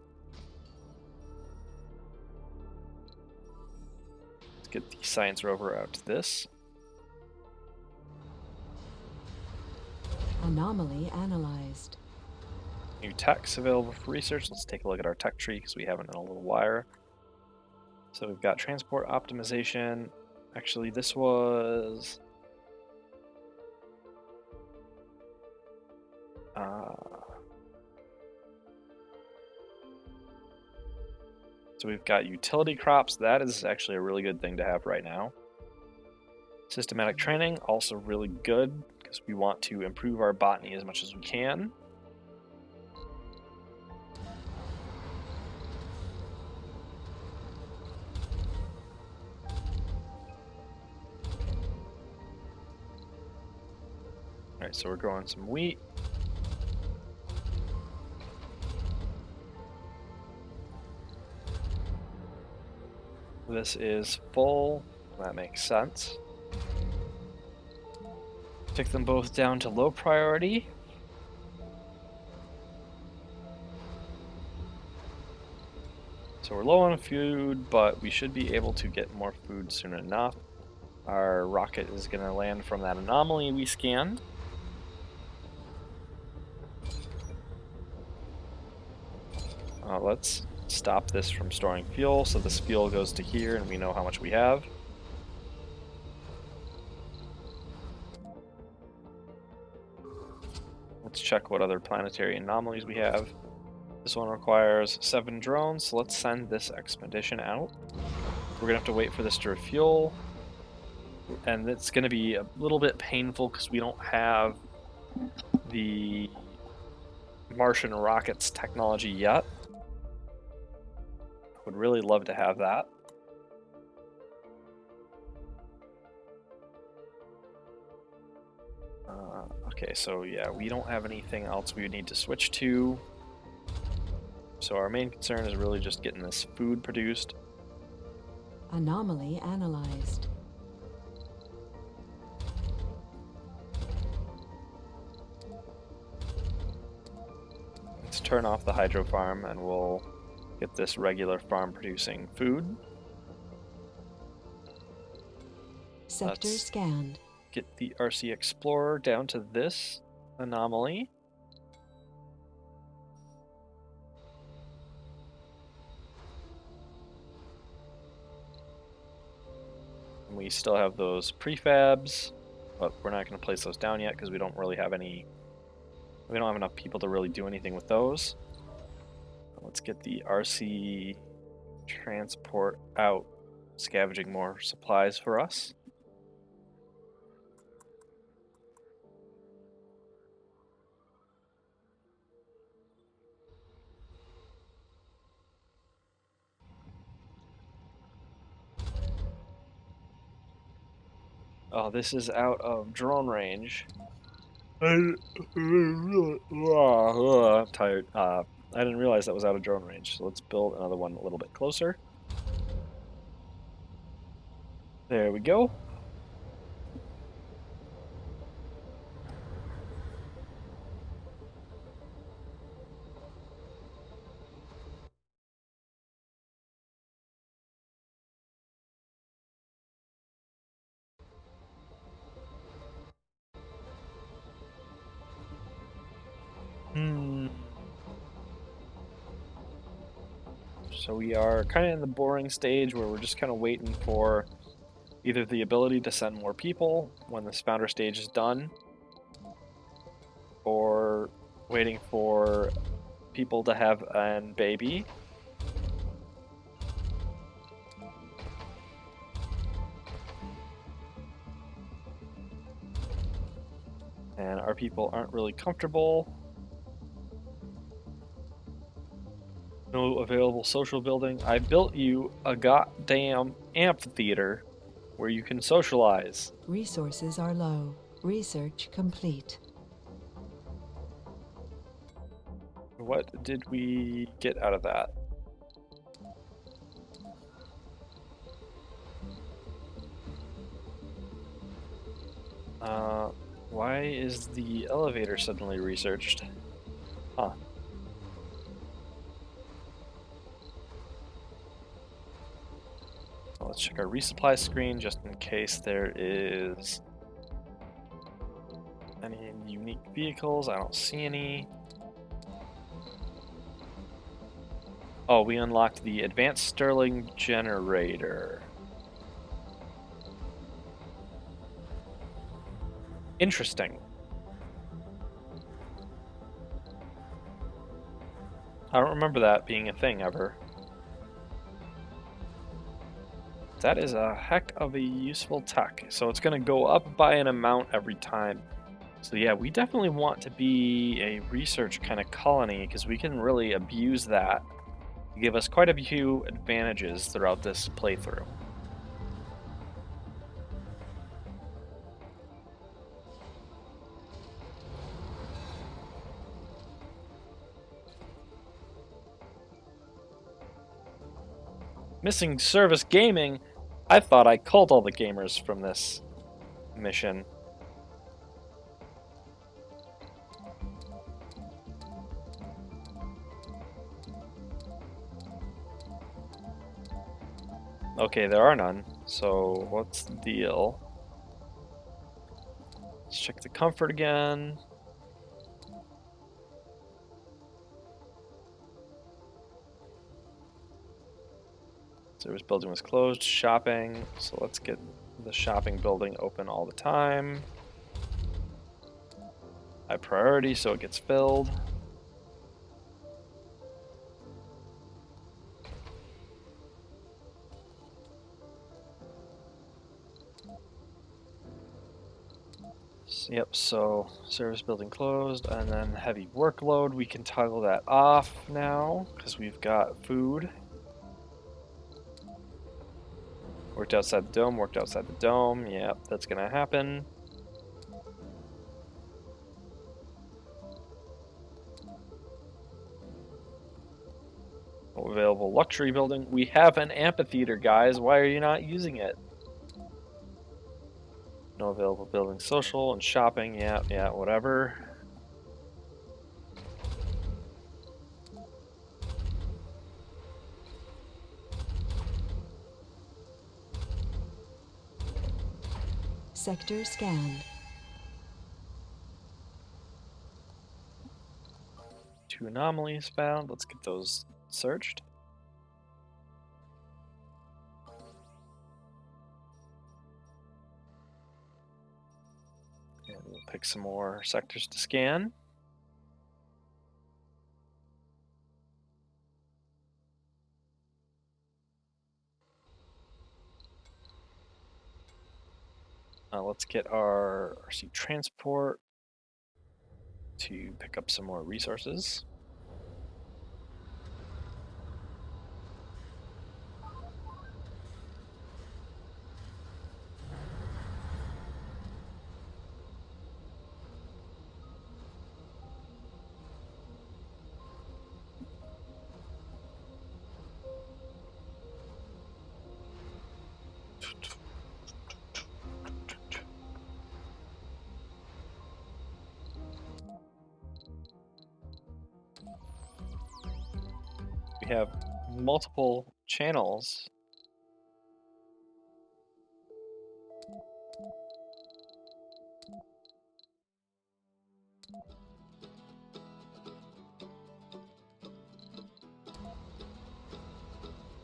Let's get the science rover out to this. Anomaly analyzed. New techs available for research. Let's take a look at our tech tree because we haven't in a little while. So we've got transport optimization. Actually, this was... So we've got utility crops. That is actually a really good thing to have right now. Systematic training, also really good because we want to improve our botany as much as we can. Alright, so we're growing some wheat. This is full. That makes sense. Take them both down to low priority. So we're low on food, but we should be able to get more food soon enough. Our rocket is going to land from that anomaly we scanned. Let's stop this from storing fuel, so this fuel goes to here and we know how much we have. Let's check what other planetary anomalies we have. This one requires 7 drones, so let's send this expedition out. We're gonna have to wait for this to refuel, and it's gonna be a little bit painful because we don't have the Martian rockets technology yet. Would really love to have that. Okay, so yeah, we don't have anything else we would need to switch to. So our main concern is really just getting this food produced. Anomaly analyzed. Let's turn off the hydro farm and we'll get this regular farm producing food. Sector Let's scanned. get the RC Explorer down to this anomaly. And we still have those prefabs, but we're not going to place those down yet because we don't really have any. We don't have enough people to really do anything with those. Let's get the RC transport out, scavenging more supplies for us. Oh, this is out of drone range. I'm tired. I didn't realize that was out of drone range, so let's build another one a little bit closer. There we go. So we are kind of in the boring stage where we're just kind of waiting for either the ability to send more people when this founder stage is done, or waiting for people to have a baby. And our people aren't really comfortable. No available social building. I built you a goddamn amphitheater where you can socialize. Resources are low. Research complete. What did we get out of that? Why is the elevator suddenly researched? Huh. Well, let's check our resupply screen just in case there is any unique vehicles. I don't see any. Oh, we unlocked the advanced Stirling generator. Interesting. I don't remember that being a thing ever. That is a heck of a useful tech. So it's going to go up by an amount every time. So yeah, we definitely want to be a research kind of colony because we can really abuse that to give us quite a few advantages throughout this playthrough. Missing service gaming? I thought I culled all the gamers from this mission. Okay, there are none. So what's the deal? Let's check the comfort again. Service building was closed. Shopping. So let's get the shopping building open all the time. High priority so it gets filled. Yep, so service building closed, and then heavy workload. We can toggle that off now because we've got food. Worked outside the dome, worked outside the dome. Yep, that's gonna happen. No available luxury building. We have an amphitheater, guys. Why are you not using it? No available building, social and shopping. Yeah, whatever. Sector scanned. 2 anomalies found. Let's get those searched. And we'll pick some more sectors to scan. Let's get our RC transport to pick up some more resources. We have multiple channels.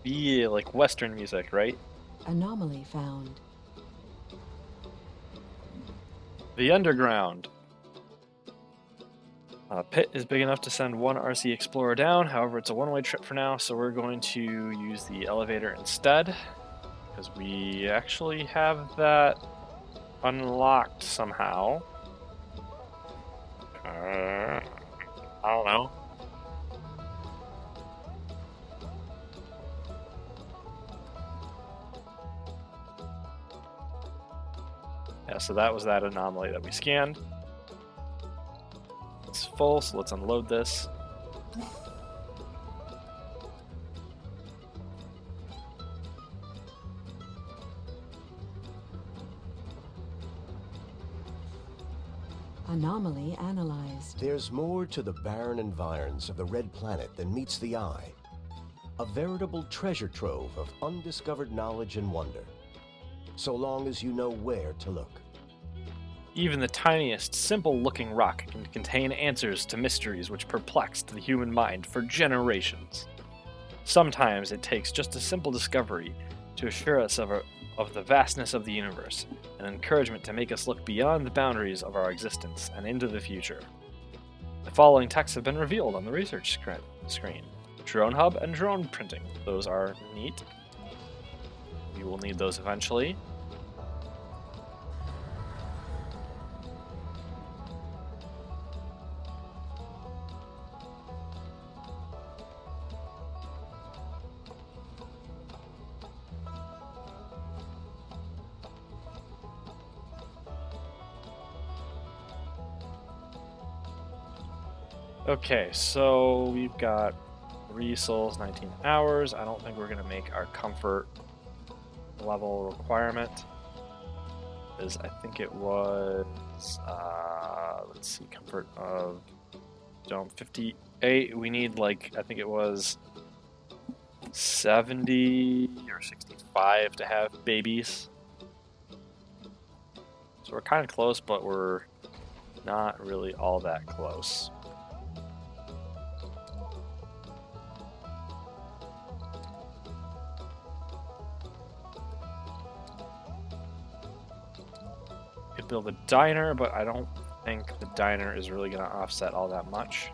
Yeah, like Western music, right? Anomaly found. The underground. Pit is big enough to send one RC Explorer down, however it's a one-way trip for now, so we're going to use the elevator instead, because we actually have that unlocked somehow. I don't know. Yeah, so that was that anomaly that we scanned. It's full, so let's unload this. Anomaly analyzed. There's more to the barren environs of the Red Planet than meets the eye. A veritable treasure trove of undiscovered knowledge and wonder, so long as you know where to look. Even the tiniest, simple-looking rock can contain answers to mysteries which perplexed the human mind for generations. Sometimes it takes just a simple discovery to assure us of the vastness of the universe, an encouragement to make us look beyond the boundaries of our existence and into the future. The following texts have been revealed on the research screen. Drone hub and drone printing. Those are neat. We will need those eventually. Okay, so we've got 3 souls, 19 hours. I don't think we're going to make our comfort level requirement. Because I think it was, let's see, comfort of dome 58. We need, like, I think it was 70 or 65 to have babies. So we're kind of close, but we're not really all that close. Could build a diner, but I don't think the diner is really going to offset all that much.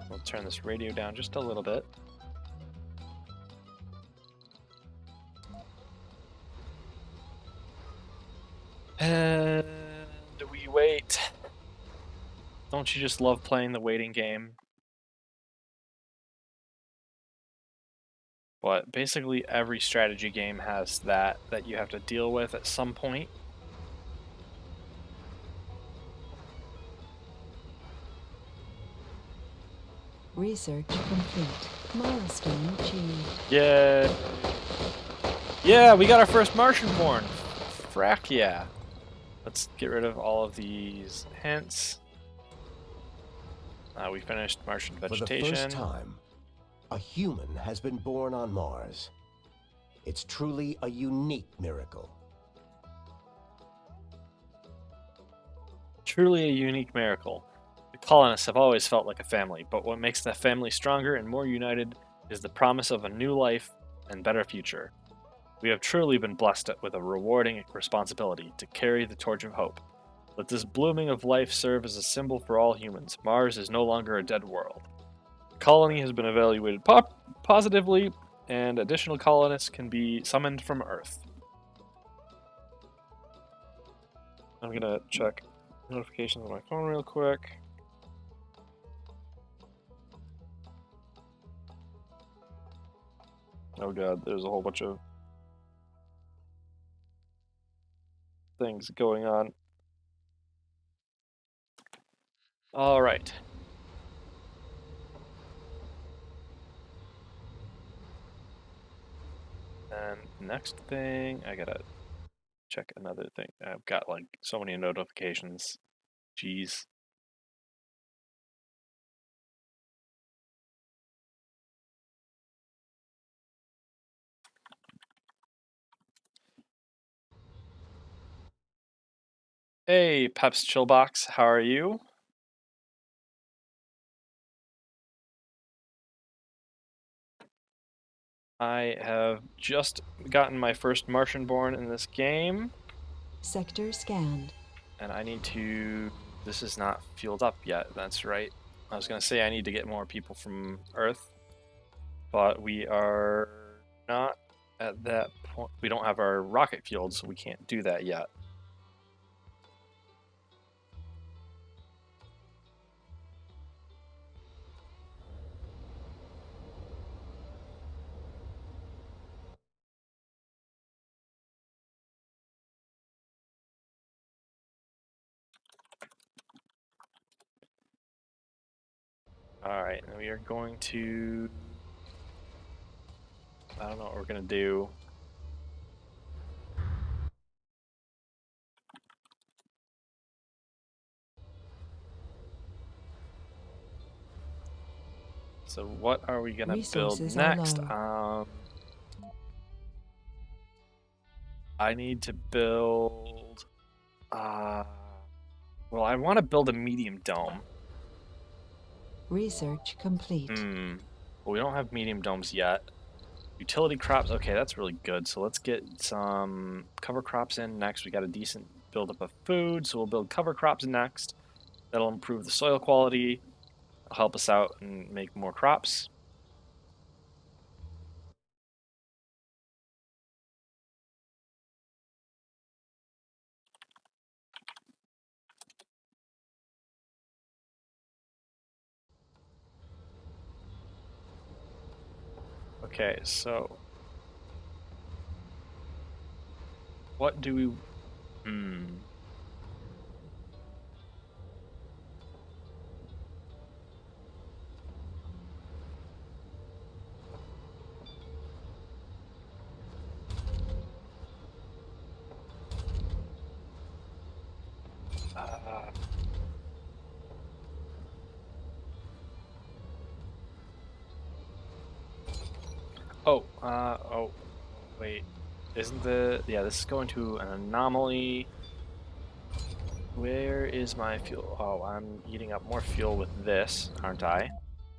We'll turn this radio down just a little bit. And we wait. Don't you just love playing the waiting game? But basically every strategy game has that you have to deal with at some point. Research complete. Milestone achieved. Yeah. Yeah, we got our first Martian born. Frack yeah. Let's get rid of all of these hints. We finished Martian vegetation. For the first time, a human has been born on Mars. It's truly a unique miracle. Truly a unique miracle. The colonists have always felt like a family, but what makes that family stronger and more united is the promise of a new life and better future. We have truly been blessed with a rewarding responsibility to carry the torch of hope. Let this blooming of life serve as a symbol for all humans. Mars is no longer a dead world. The colony has been evaluated positively, and additional colonists can be summoned from Earth. I'm gonna check notifications on my phone real quick. Oh god, there's a whole bunch of things going on. All right. And next thing, I gotta check another thing. I've got like so many notifications. Jeez. Hey, Peps Chillbox, how are you? I have just gotten my first Martian born in this game, Sector scanned. and I need to... This is not fueled up yet, that's right. I was going to say I need to get more people from Earth, but we are not at that point. We don't have our rocket fueled, so we can't do that yet. Alright, and we are going to... I don't know what we're going to do. So what are we going to build Resources are next? I need to build... well, I want to build a medium dome. Research complete. But we don't have medium domes yet. Utility crops, okay, that's really good. So let's get some cover crops in next. We got a decent buildup of food, so we'll build cover crops next. That'll improve the soil quality, help us out and make more crops. Okay, so what do we... oh, wait. Isn't the... Yeah, this is going to an anomaly. Where is my fuel? Oh, I'm eating up more fuel with this, aren't I?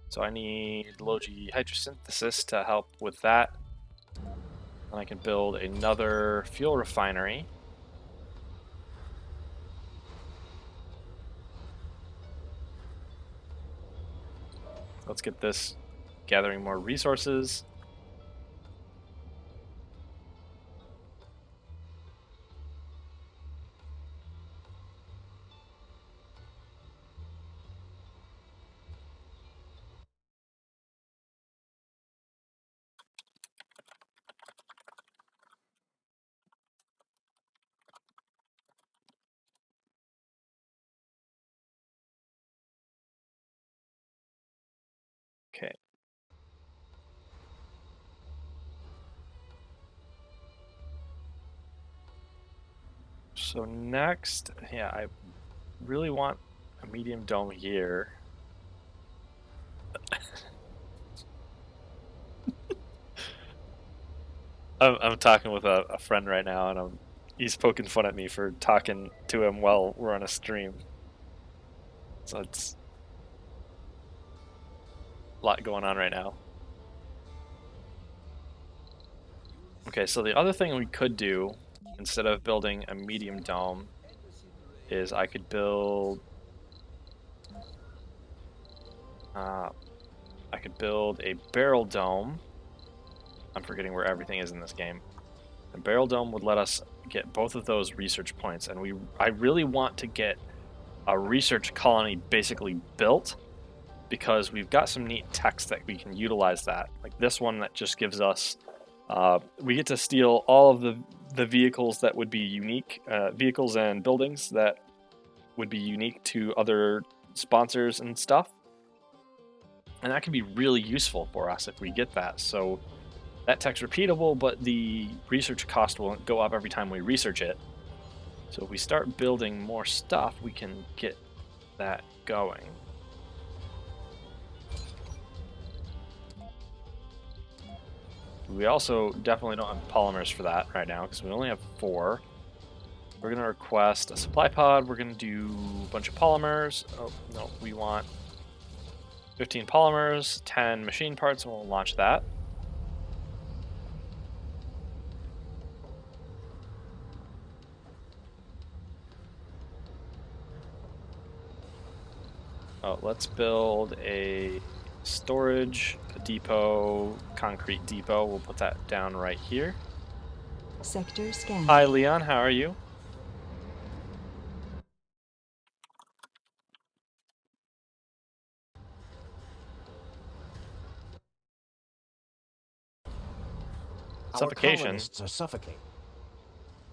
So I need Logi hydrosynthesis to help with that. And I can build another fuel refinery. Let's get this gathering more resources. Okay. So next, yeah, I really want a medium dome here. I'm talking with a friend right now, and he's poking fun at me for talking to him while we're on a stream. So it's a lot going on right now. Okay, so the other thing we could do, instead of building a medium dome, is I could build... I could build a barrel dome. I'm forgetting where everything is in this game. A barrel dome would let us get both of those research points, and I really want to get a research colony basically built, because we've got some neat techs that we can utilize that. Like this one that just gives us... we get to steal all of the vehicles that would be unique, vehicles and buildings that would be unique to other sponsors and stuff. And that can be really useful for us if we get that. So that tech's repeatable, but the research cost will go up every time we research it. So if we start building more stuff, we can get that going. We also definitely don't have polymers for that right now, because we only have 4. We're going to request a supply pod. We're going to do a bunch of polymers. Oh, no, we want 15 polymers, 10 machine parts, and we'll launch that. Oh, let's build a storage depot, concrete depot. We'll put that down right here. Sector scan. Hi, Leon. How are you? Our Suffocation. colonists are suffocating.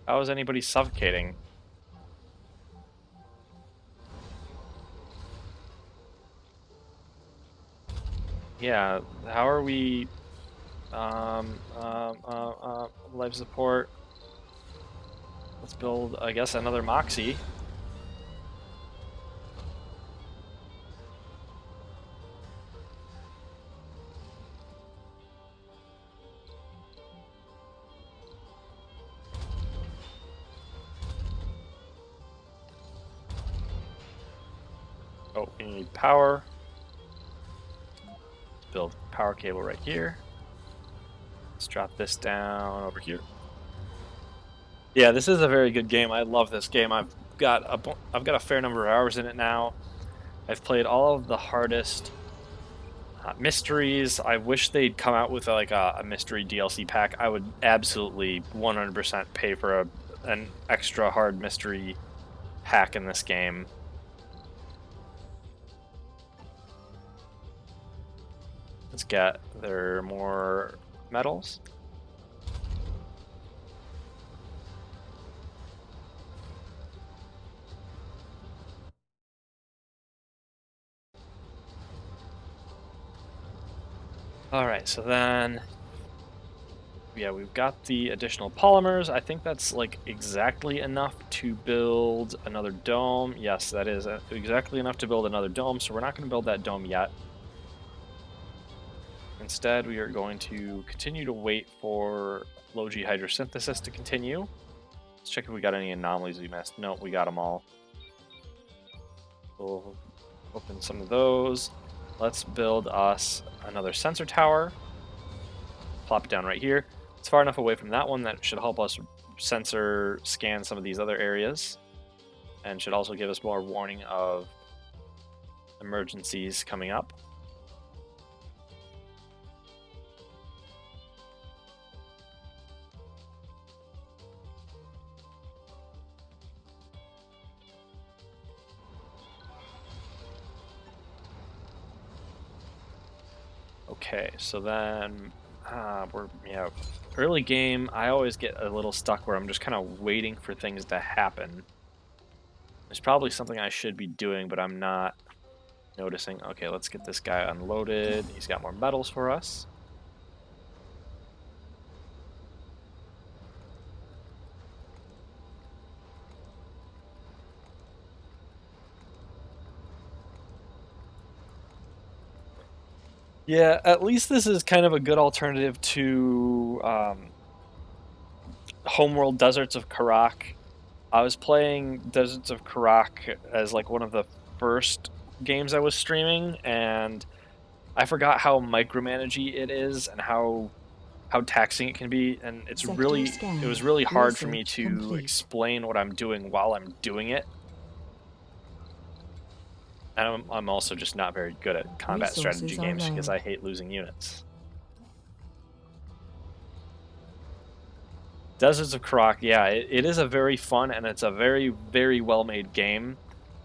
How is anybody suffocating? Yeah, how are we? Life support. Let's build, I guess, another Moxie. Oh, we need power. Let's build power cable right here. Let's drop this down over here. Yeah, this is a very good game. I love this game. I've got a fair number of hours in it now. I've played all of the hardest mysteries. I wish they'd come out with like a mystery DLC pack. I would absolutely 100% pay for an extra hard mystery pack in this game. Let's get there more metals. Alright, so then, yeah, we've got the additional polymers. I think that's like exactly enough to build another dome. Yes, that is exactly enough to build another dome, so we're not going to build that dome yet. Instead, we are going to continue to wait for low-G hydrosynthesis to continue. Let's check if we got any anomalies we missed. Nope, we got them all. We'll open some of those. Let's build us another sensor tower. Plop it down right here. It's far enough away from that one that should help us sensor scan some of these other areas. And should also give us more warning of emergencies coming up. Okay, so then early game. I always get a little stuck where I'm just kind of waiting for things to happen. There's probably something I should be doing, but I'm not noticing. Okay, let's get this guy unloaded. He's got more metals for us. Yeah, at least this is kind of a good alternative to Homeworld Deserts of Karak. I was playing Deserts of Karak as like one of the first games I was streaming, and I forgot how micromanagey it is and how taxing it can be, and it was really hard for me to explain what I'm doing while I'm doing it. And I'm also just not very good at combat strategy games because I hate losing units. Deserts of Karak, yeah, it is a very fun and it's a very, very well-made game.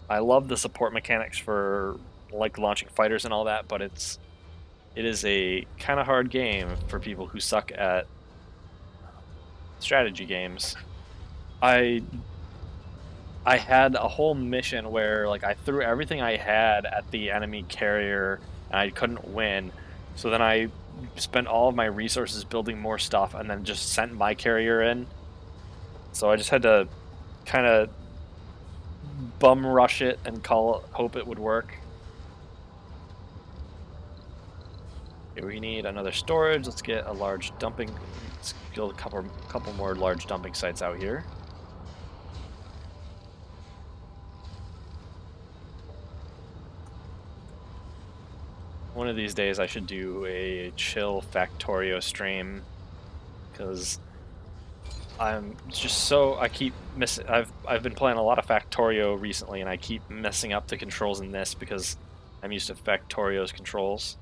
I love the support mechanics for like launching fighters and all that, but it is a kind of hard game for people who suck at strategy games. I had a whole mission where like I threw everything I had at the enemy carrier and I couldn't win. So then I spent all of my resources building more stuff and then just sent my carrier in. So I just had to kind of bum rush it and hope it would work. Okay, we need another storage. Let's get a large dumping. Let's build a couple more large dumping sites out here. One of these days I should do a chill Factorio stream, because I'm just so, I keep missing, I've been playing a lot of Factorio recently and I keep messing up the controls in this because I'm used to Factorio's controls.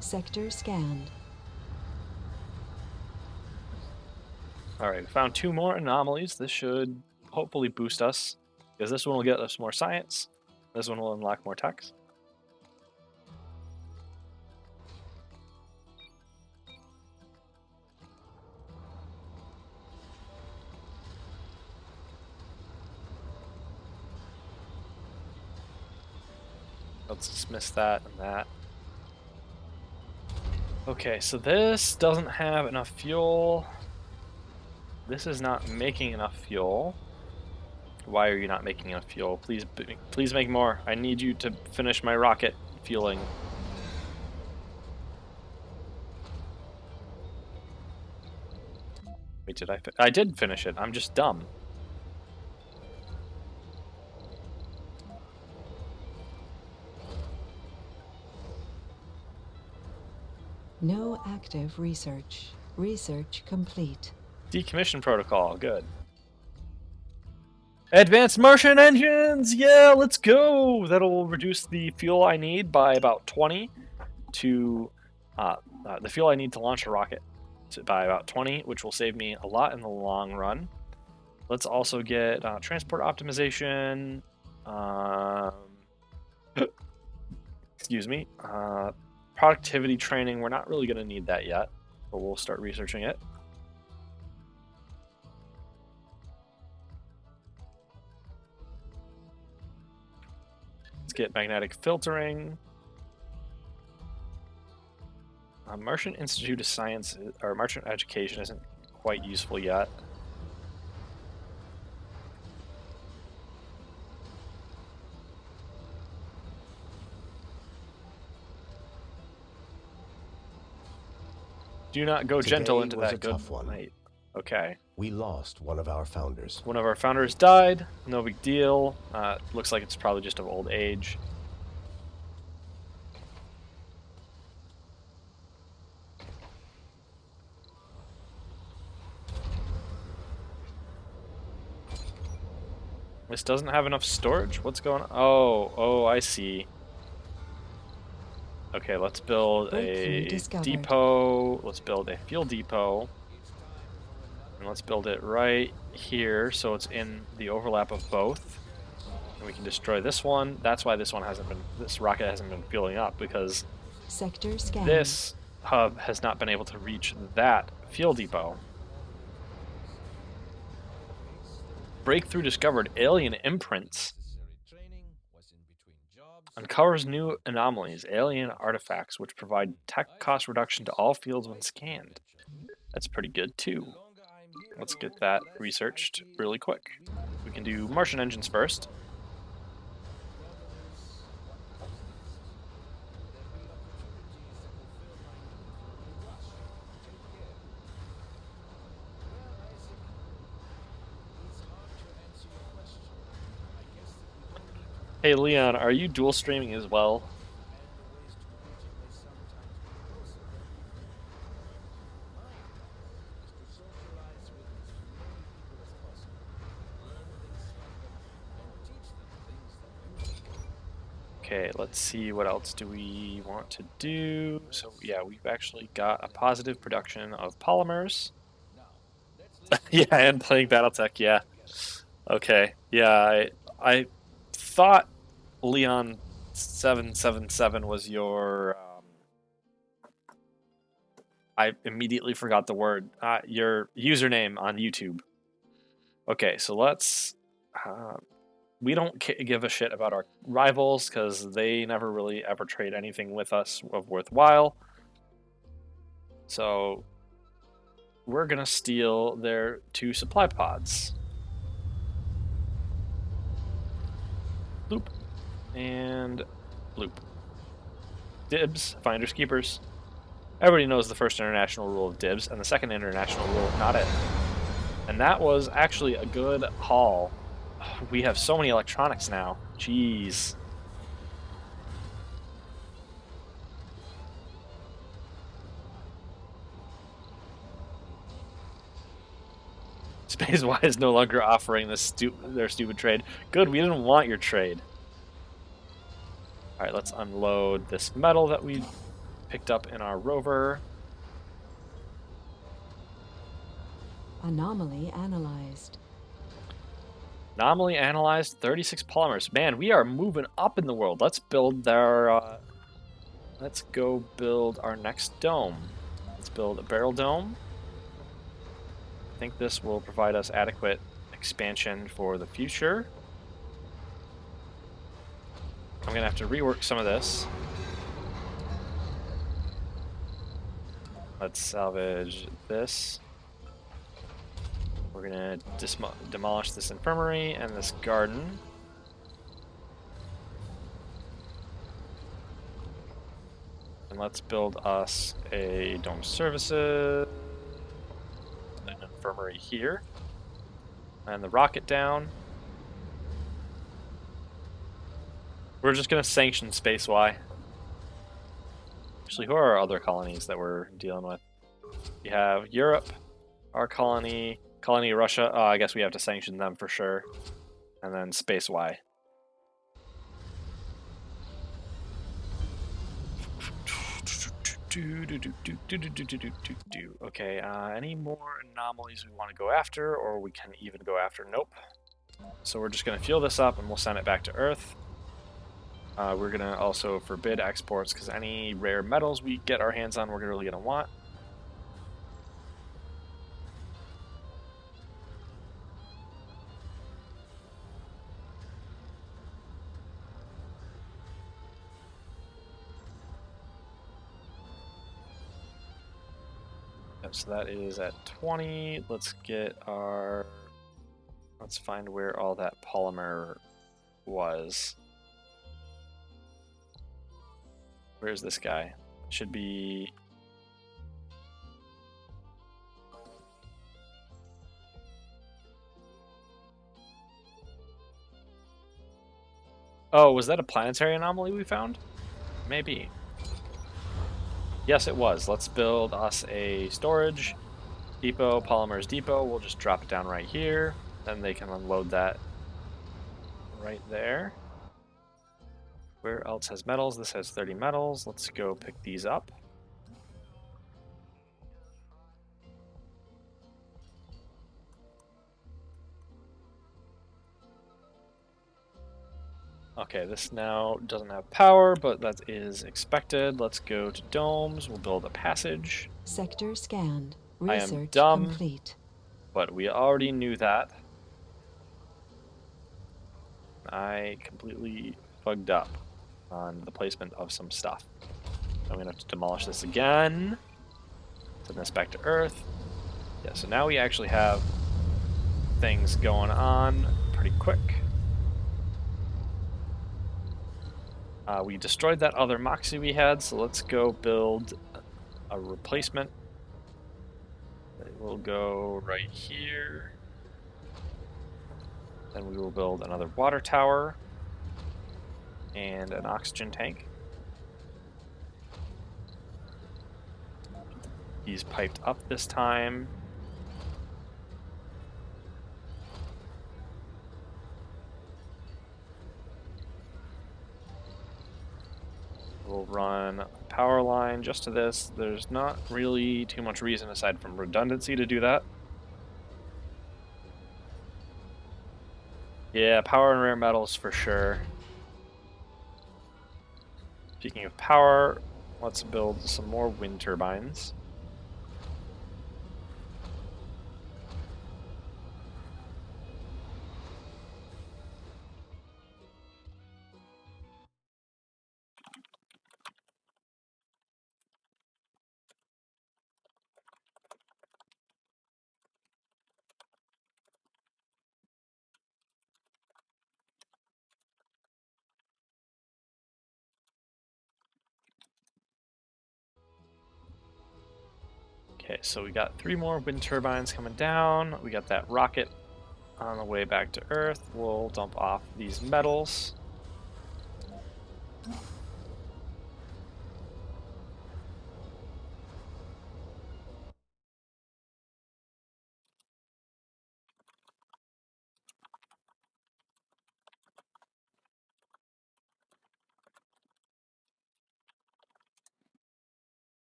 Sector scanned. Alright, we found 2 more anomalies. This should hopefully boost us, because this one will get us more science. This one will unlock more techs. Let's dismiss that and that. Okay, so this doesn't have enough fuel. This is not making enough fuel. Why are you not making enough fuel? Please make more. I need you to finish my rocket fueling. Wait, did I did finish it. I'm just dumb. No active research. Research complete. Decommission protocol, good. Advanced Martian engines! Yeah, let's go! That'll reduce the fuel I need by about 20 to... the fuel I need to launch a rocket by about 20, which will save me a lot in the long run. Let's also get transport optimization. Excuse me. Productivity training, we're not really going to need that yet, but we'll start researching it. Let's get magnetic filtering. Martian Institute of Science, or Martian Education isn't quite useful yet. Do not go gentle into that good night. Okay. We lost one of our founders. One of our founders died. No big deal. Looks like it's probably just of old age. This doesn't have enough storage? What's going on? Oh, I see. Okay, let's build a depot. Let's build a fuel depot. And let's build it right here so it's in the overlap of both. And we can destroy this one. That's why this rocket hasn't been fueling up, because Sector scan. This hub has not been able to reach that fuel depot. Breakthrough discovered alien imprints. Uncovers new anomalies, alien artifacts, which provide tech cost reduction to all fields when scanned. That's pretty good too. Let's get that researched really quick. We can do Martian engines first. Hey Leon, are you dual streaming as well? Okay, let's see, what else do we want to do? So yeah, we've actually got a positive production of polymers. Yeah, and playing Battletech, yeah. Okay, yeah, I thought Leon 777 was your I immediately forgot the word. Your username on YouTube. Okay, so let's we don't give a shit about our rivals because they never really ever trade anything with us of worthwhile. So we're gonna steal their 2 supply pods. Loop. And loop. Dibs, finders keepers. Everybody knows the first international rule of dibs, and the second international rule, not it. And that was actually a good haul. We have so many electronics now. Jeez. Spacewise is no longer offering this their stupid trade. Good, we didn't want your trade. All right, let's unload this metal that we picked up in our rover. Anomaly analyzed. Anomaly analyzed 36 polymers. Man, we are moving up in the world. Let's build our. Let's go build our next dome. Let's build a barrel dome. I think this will provide us adequate expansion for the future. I'm gonna have to rework some of this. Let's salvage this. We're gonna demolish this infirmary and this garden. And let's build us a dome services, an infirmary here, and the rocket down. We're just gonna sanction Space Y. Actually, who are our other colonies that we're dealing with? We have Europe, our colony of Russia. Oh, I guess we have to sanction them for sure. And then Space Y. Okay, any more anomalies we want to go after, or we can even go after? Nope. So we're just going to fuel this up and we'll send it back to Earth. We're going to also forbid exports because any rare metals we get our hands on, we're really going to want. Yep, so that is at 20. Let's get our... Let's find where all that polymer was. Where's this guy? Should be... Oh, was that a planetary anomaly we found? Maybe. Yes, it was. Let's build us a storage depot, polymers depot. We'll just drop it down right here. Then they can unload that right there. Where else has metals? This has 30 metals. Let's go pick these up. Okay, this now doesn't have power, but that is expected. Let's go to domes. We'll build a passage. Sector scanned. I am Research dumb, complete. but we already knew that. I completely fucked up on the placement of some stuff. I'm gonna have to demolish this again. Send this back to Earth. Yeah, so now we actually have things going on pretty quick. We destroyed that other Moxie we had, so let's go build a replacement. It will go right here. Then we will build another water tower and an oxygen tank. He's piped up this time. We'll run a power line just to this. There's not really too much reason aside from redundancy to do that. Yeah, power and rare metals for sure. Speaking of power, let's build some more wind turbines. Okay, so we got 3 more wind turbines coming down. We got that rocket on the way back to Earth. We'll dump off these metals.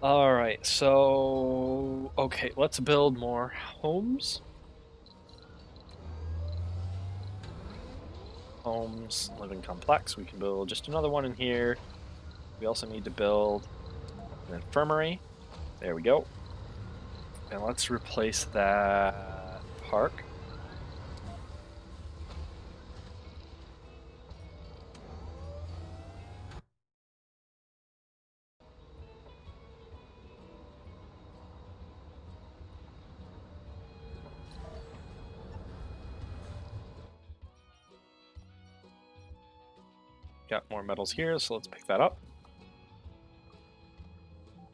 Alright, so... Okay, let's build more homes. Homes, living complex. We can build just another one in here. We also need to build an infirmary. There we go. And let's replace that park. Got more metals here, so let's pick that up.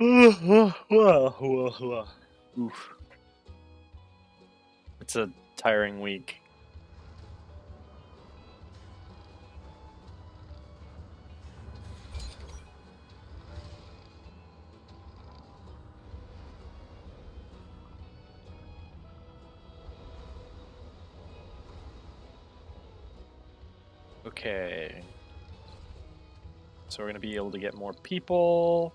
Oof. It's a tiring week. Okay. So we're going to be able to get more people.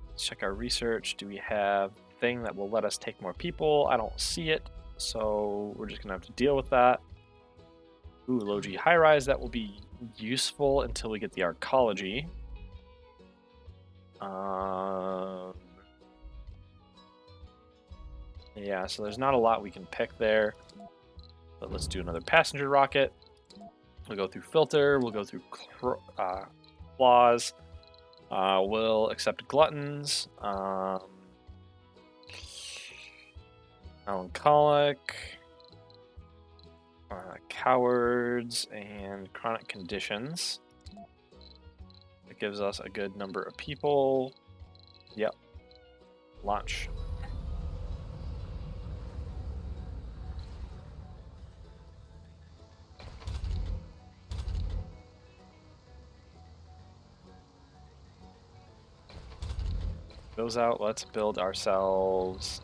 Let's check our research. Do we have a thing that will let us take more people? I don't see it, so we're just going to have to deal with that. Ooh, low G high rise. That will be useful until we get the arcology. Yeah, so there's not a lot we can pick there. But let's do another passenger rocket. We'll go through filter. We'll go through claws. We'll accept gluttons. Melancholic. Cowards and chronic conditions. It gives us a good number of people. Yep. Launch. Those out. Let's build ourselves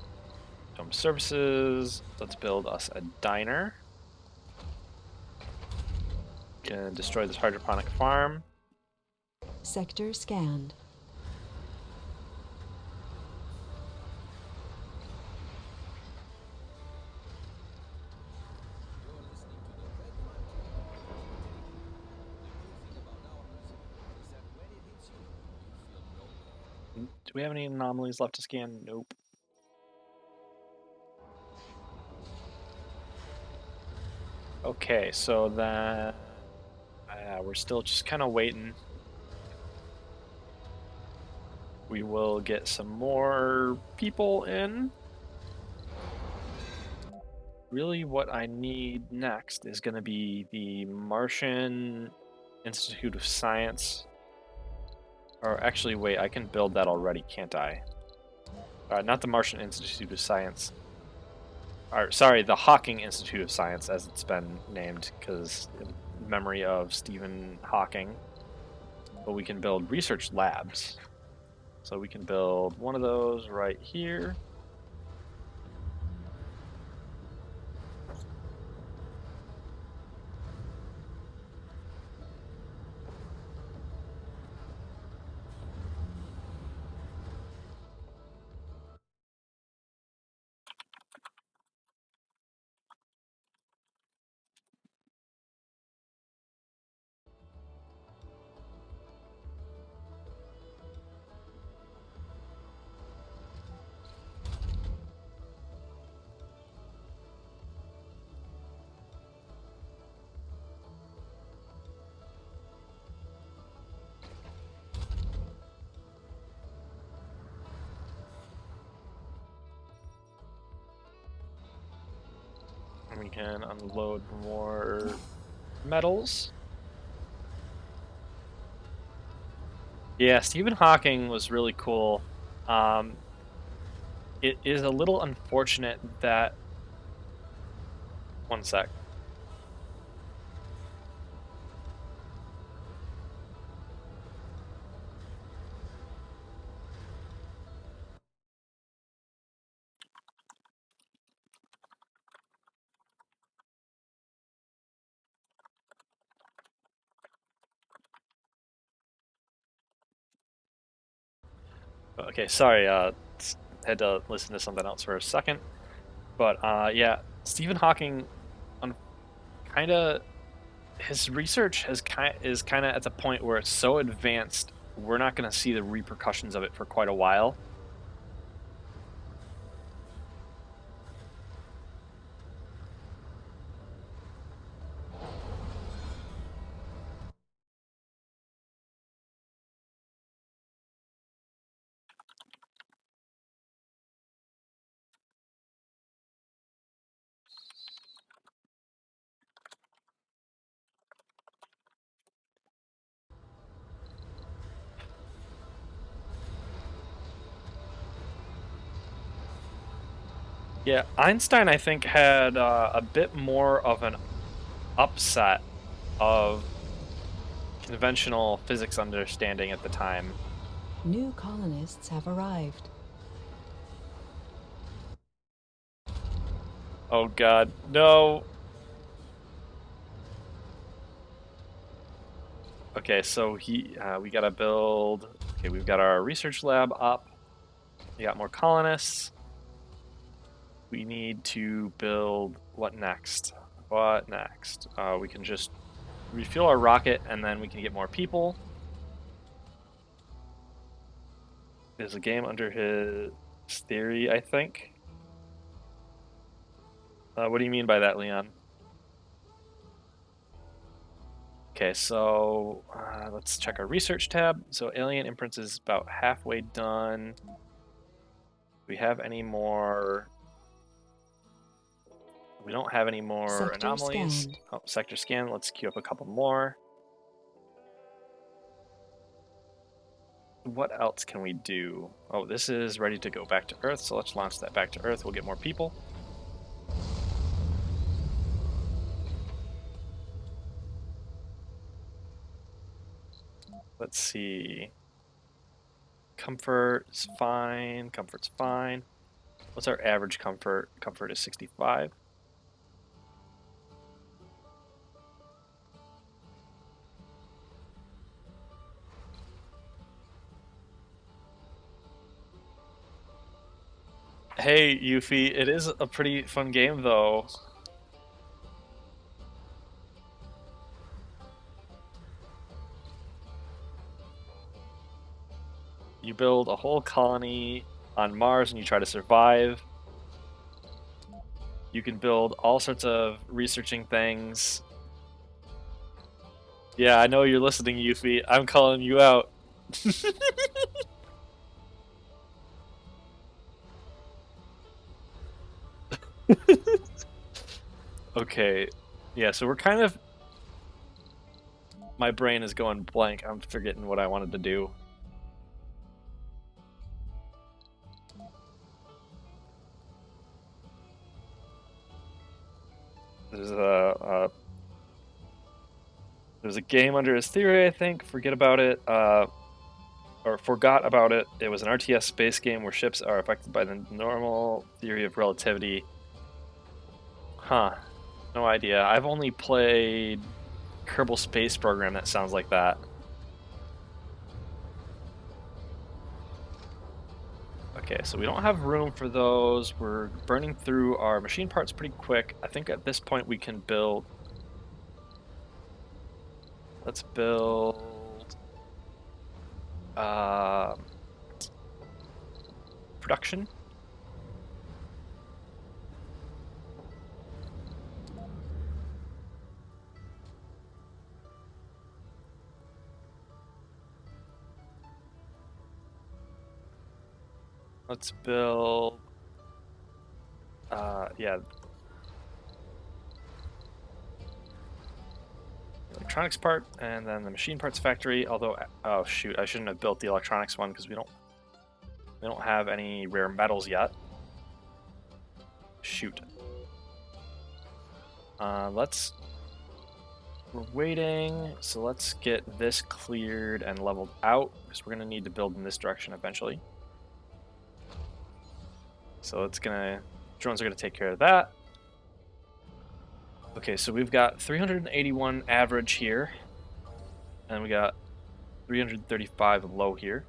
some services. Let's build us a diner. Can destroy this hydroponic farm. Sector scanned. Do we have any anomalies left to scan? Nope. Okay, so then we're still just kind of waiting. We will get some more people in. Really what I need next is going to be the Martian Institute of Science. Or actually, wait, I can build that already, can't I? Not the Martian Institute of Science. Sorry, the Hawking Institute of Science, as it's been named, because in memory of Stephen Hawking. But we can build research labs. So we can build one of those right here. we can unload more metals. Yeah, Stephen Hawking was really cool. It is a little unfortunate that... One sec. Okay, sorry, had to listen to something else for a second. But yeah, Stephen Hawking, kind of, his research is kind of at the point where it's so advanced, we're not going to see the repercussions of it for quite a while. Yeah, Einstein, I think, had a bit more of an upset of conventional physics understanding at the time. New colonists have arrived. Oh God, no. Okay, so we gotta build. Okay, we've got our research lab up. We got more colonists. We need to build what next? What next? We can just refuel our rocket and then we can get more people. There's a game under his theory, I think. What do you mean by that, Leon? Okay, so let's check our research tab. So alien imprints is about halfway done. Do we have any more? We don't have any more Sector anomalies. scanned. Oh, sector scan. Let's queue up a couple more. What else can we do? Oh, this is ready to go back to Earth, so let's launch that back to Earth. We'll get more people. Let's see. Comfort is fine. Comfort's fine. What's our average comfort? Comfort is 65. Hey, Yuffie, it is a pretty fun game, though. You build a whole colony on Mars and you try to survive. You can build all sorts of researching things. Yeah, I know you're listening, Yuffie. I'm calling you out. Okay. Yeah, so we're kind of... My brain is going blank. I'm forgetting what I wanted to do. There's there's a game under his theory, I think. Forget about it. Or forgot about it. It was an RTS space game where ships are affected by the normal theory of relativity. Huh. No idea. I've only played Kerbal Space Program that sounds like that. Okay, so we don't have room for those. We're burning through our machine parts pretty quick. I think at this point we can build... Let's build... production. Let's build... yeah. electronics part, and then the machine parts factory. Although, oh shoot, I shouldn't have built the electronics one because we don't have any rare metals yet. Shoot. We're waiting, so let's get this cleared and leveled out because we're gonna need to build in this direction eventually. So drones are gonna take care of that. Okay, so we've got 381 average here, and we got 335 low here.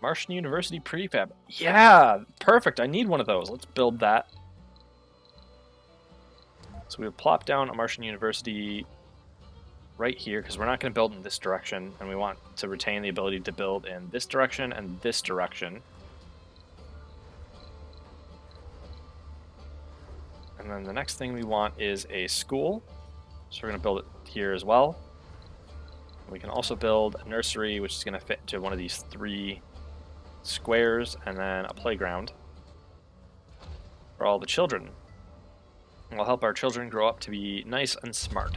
Martian University prefab. Yeah, perfect. I need one of those. Let's build that. So we'll plop down a Martian University right here because we're not going to build in this direction, and we want to retain the ability to build in this direction and this direction. And then the next thing we want is a school. So we're going to build it here as well. We can also build a nursery, which is going to fit into one of these 3 squares, and then a playground for all the children. And we'll help our children grow up to be nice and smart.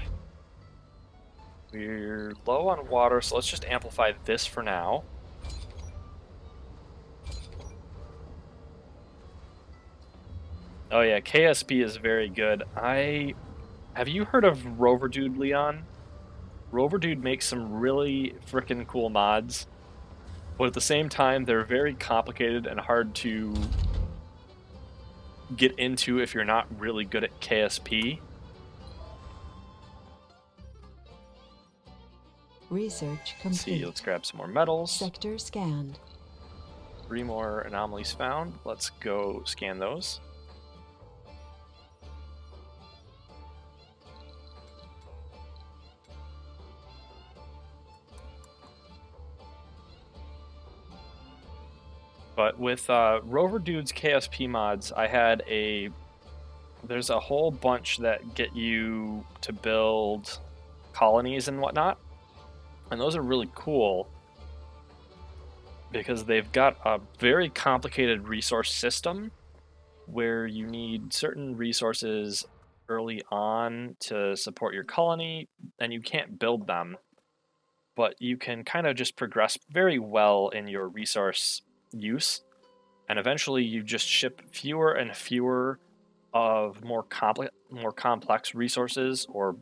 We're low on water, so let's just amplify this for now. Oh yeah, KSP is very good. Have you heard of Rover Dude, Leon? Rover Dude makes some really freaking cool mods, but at the same time, they're very complicated and hard to get into if you're not really good at KSP. Research complete. Let's see, let's grab some more metals. Sector scanned. 3 more anomalies found. Let's go scan those. But with Rover Dude's KSP mods, there's a whole bunch that get you to build colonies and whatnot. And those are really cool because they've got a very complicated resource system where you need certain resources early on to support your colony, and you can't build them, but you can kind of just progress very well in your resource use, and eventually you just ship fewer and fewer of more complex resources, or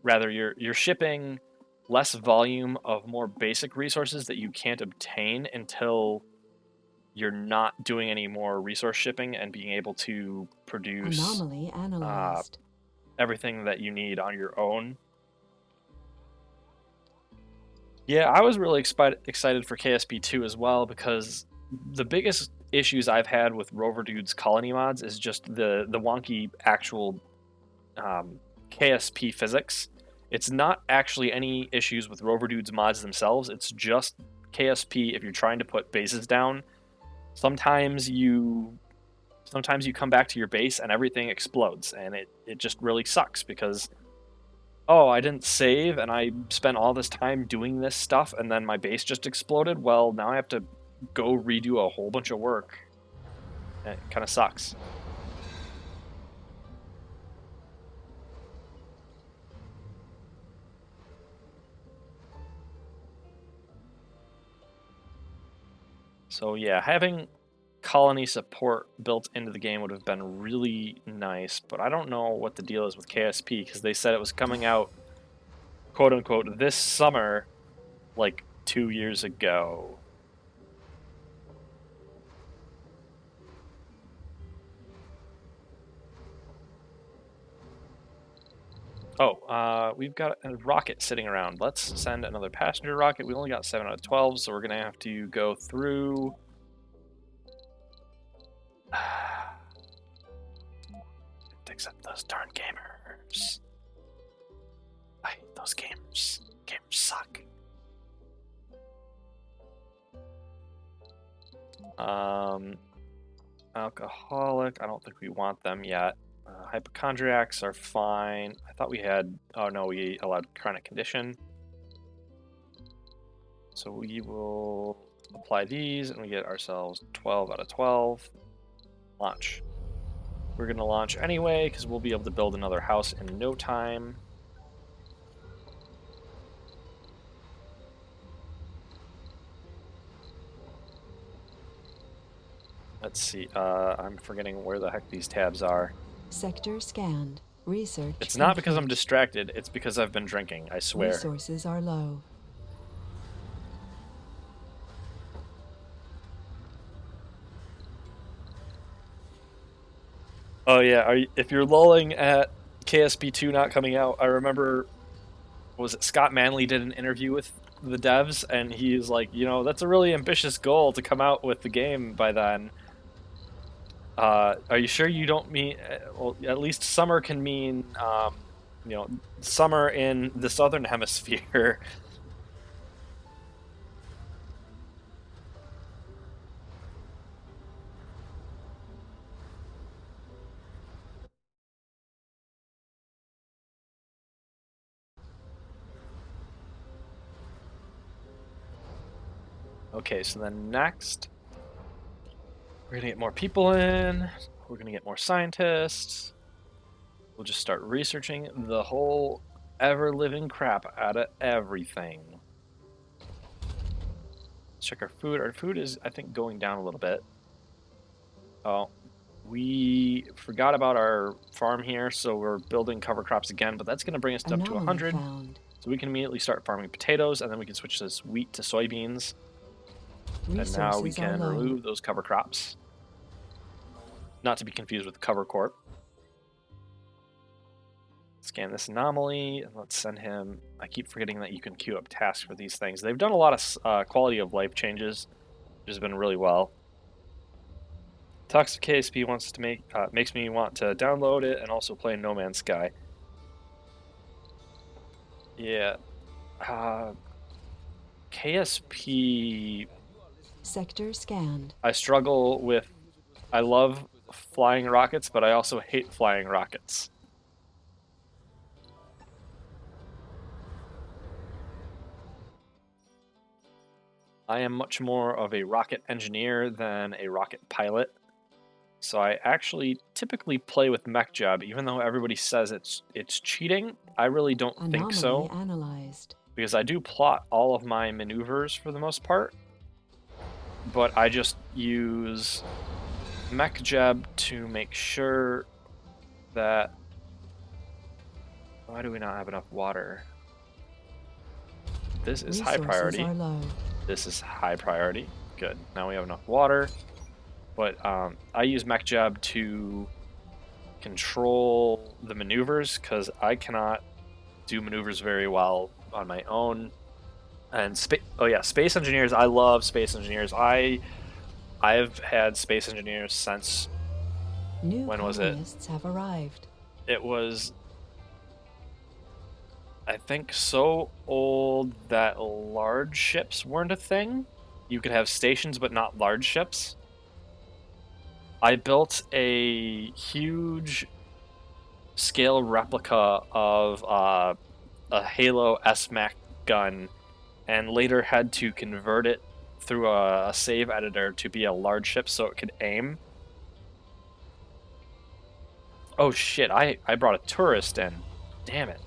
rather you're shipping less volume of more basic resources that you can't obtain until you're not doing any more resource shipping and being able to produce Anomaly analyzed. everything that you need on your own. Yeah, I was really excited for KSP 2 as well, because the biggest issues I've had with Rover Dude's colony mods is just the wonky actual KSP physics. It's not actually any issues with Rover Dude's mods themselves, it's just KSP if you're trying to put bases down. Sometimes you come back to your base and everything explodes, and it just really sucks because, oh, I didn't save and I spent all this time doing this stuff and then my base just exploded. Well, now I have to go redo a whole bunch of work. It kind of sucks. So yeah, having colony support built into the game would have been really nice, but I don't know what the deal is with KSP, because they said it was coming out, quote unquote, this summer, like 2 years ago. Oh, we've got a rocket sitting around. Let's send another passenger rocket. We only got 7 out of 12, so we're gonna have to go through. Except those darn gamers. I hate those gamers. Gamers suck. Alcoholic, I don't think we want them yet. Hypochondriacs are fine. I thought we had... Oh no, we allowed chronic condition. So we will apply these, and we get ourselves 12 out of 12. Launch. we're going to launch anyway, because we'll be able to build another house in no time. Let's see, I'm forgetting where the heck these tabs are. Sector scanned. Research It's not because I'm complete. distracted, it's because I've been drinking, I swear. Resources are low. Oh yeah, if you're lulling at KSP2 not coming out, I remember, was it Scott Manley did an interview with the devs, and he's like, you know, that's a really ambitious goal to come out with the game by then. Are you sure you don't mean, well, at least summer can mean, you know, summer in the southern hemisphere. Okay, so then next, we're gonna get more people in, we're gonna get more scientists, we'll just start researching the whole ever-living crap out of everything. Let's check our food is, I think, going down a little bit. Oh, we forgot about our farm here, so we're building cover crops again, but that's gonna bring us up to Anomaly 100. found. So we can immediately start farming potatoes, and then we can switch this wheat to soybeans. Resources And now we are can low. remove those cover crops. Not to be confused with cover corp. Scan this anomaly, and let's send him... I keep forgetting that you can queue up tasks for these things. They've done a lot of quality of life changes, which has been really well. Toxic KSP wants to makes me want to download it and also play No Man's Sky. Yeah. KSP... Sector scanned. I struggle with... I love flying rockets, but I also hate flying rockets. I am much more of a rocket engineer than a rocket pilot. So I actually typically play with MechJeb, even though everybody says it's cheating. I really don't think so, Anomaly analyzed. because I do plot all of my maneuvers for the most part, but I just use MechJeb to make sure that... Why do we not have enough water? This is high Resources priority. are low. This is high priority. Good. Now we have enough water. But I use MechJeb to control the maneuvers, because I cannot do maneuvers very well on my own. And space engineers. I love space engineers. I've had space engineers since... New When was it? colonists have arrived. It was, I think, so old that large ships weren't a thing. You could have stations, but not large ships. I built a huge scale replica of a Halo SMAC gun, and later had to convert it through a save editor to be a large ship so it could aim. Oh shit, I brought a tourist in. Damn it.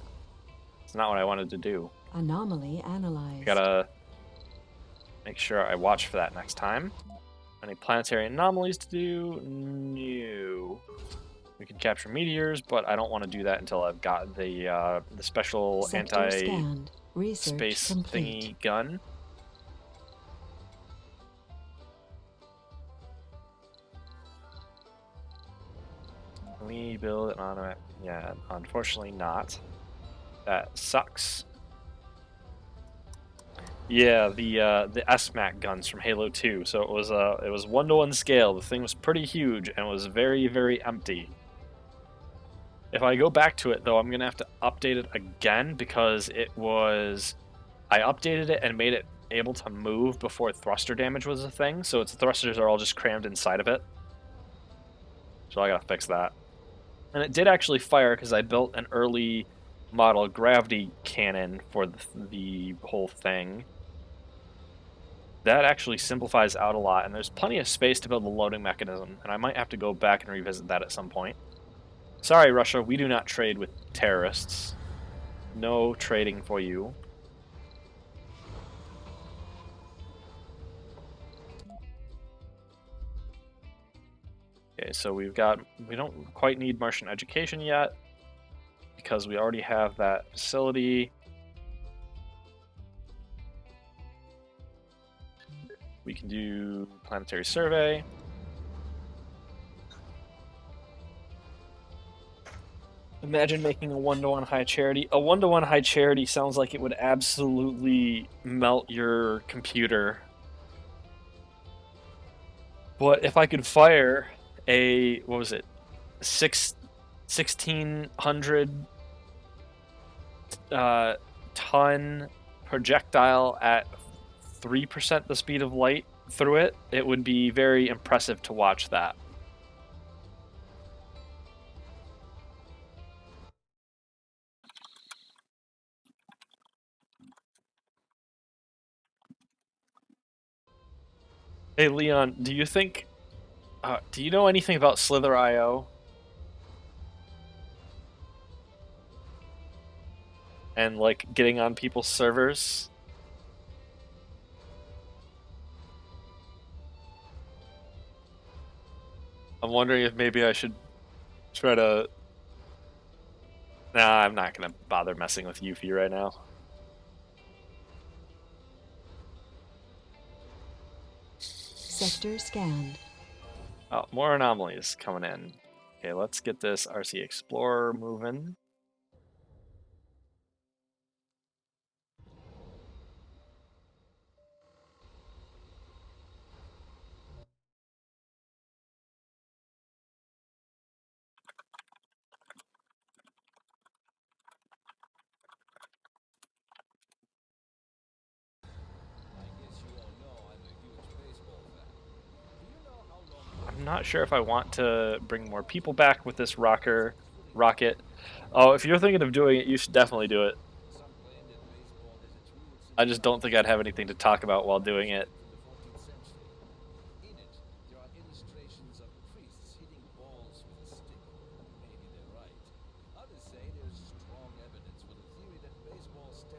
It's not what I wanted to do. Anomaly analyzed. Gotta make sure I watch for that next time. Any planetary anomalies to do? No. We can capture meteors, but I don't want to do that until I've got the special Sector scanned. anti-space Research complete. thingy gun. Can we build an automatic? Yeah, unfortunately not. That sucks. Yeah, the SMAC guns from Halo 2. So it was 1-to-1 scale. The thing was pretty huge and was very, very empty. If I go back to it though, I'm gonna have to update it again, because I updated it and made it able to move before thruster damage was a thing. So its thrusters are all just crammed inside of it. So I gotta fix that. And it did actually fire, because I built an early model gravity cannon for the whole thing. That actually simplifies out a lot, and there's plenty of space to build the loading mechanism, and I might have to go back and revisit that at some point. Sorry, Russia, we do not trade with terrorists. No trading for you. Okay, so we don't quite need Martian education yet, because we already have that facility. We can do planetary survey. Imagine making a one-to-one high charity. A one-to-one high charity sounds like it would absolutely melt your computer. But if I could fire a, what was it, 1,600 ton projectile at 3% the speed of light through it, it would be very impressive to watch that. Hey Leon, do you think, do you know anything about Slither.io? And like getting on people's servers? I'm wondering if maybe I should try to. Nah, I'm not gonna bother messing with Yuffie right now. Sector scanned. Oh, more anomalies coming in. Okay, let's get this RC Explorer moving. I'm not sure if I want to bring more people back with this rocket. Oh, if you're thinking of doing it, you should definitely do it. I just don't think I'd have anything to talk about while doing it.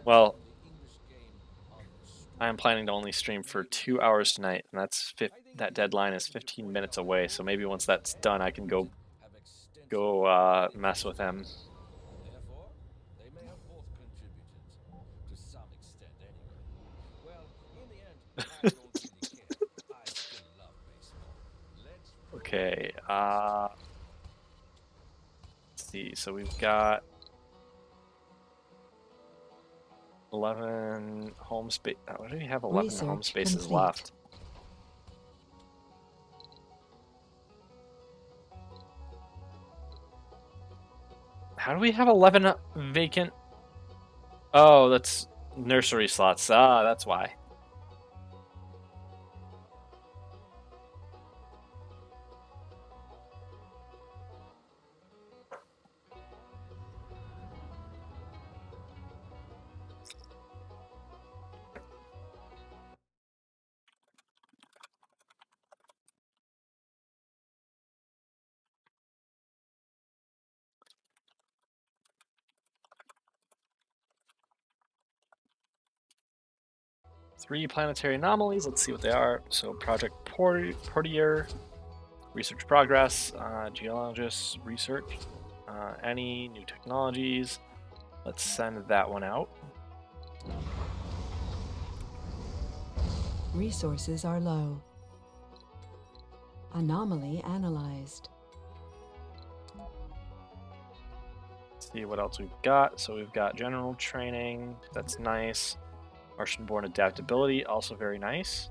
Well, I am planning to only stream for 2 hours tonight, and that deadline is 15 minutes away. So maybe once that's done, I can go mess with him. Okay. Let's see. So we've got 11 home space. What do we have? 11 home Research spaces complete. left. How do we have 11 vacant? Oh, that's nursery slots. Ah, that's why. Three planetary anomalies. Let's see what they are. So Project Portier, research progress, geologists research, any new technologies. Let's send that one out. Resources are low. Anomaly analyzed. Let's see what else we've got. So we've got general training. That's nice. Martian-born adaptability, also very nice.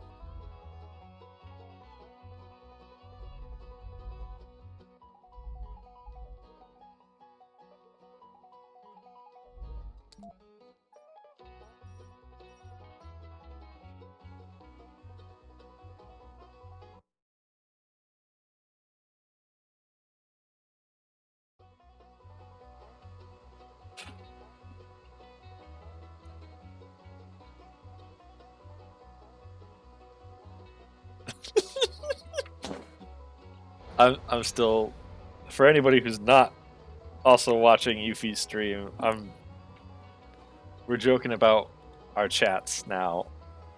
I'm still, for anybody who's not also watching Yuffie's stream, we're joking about our chats now,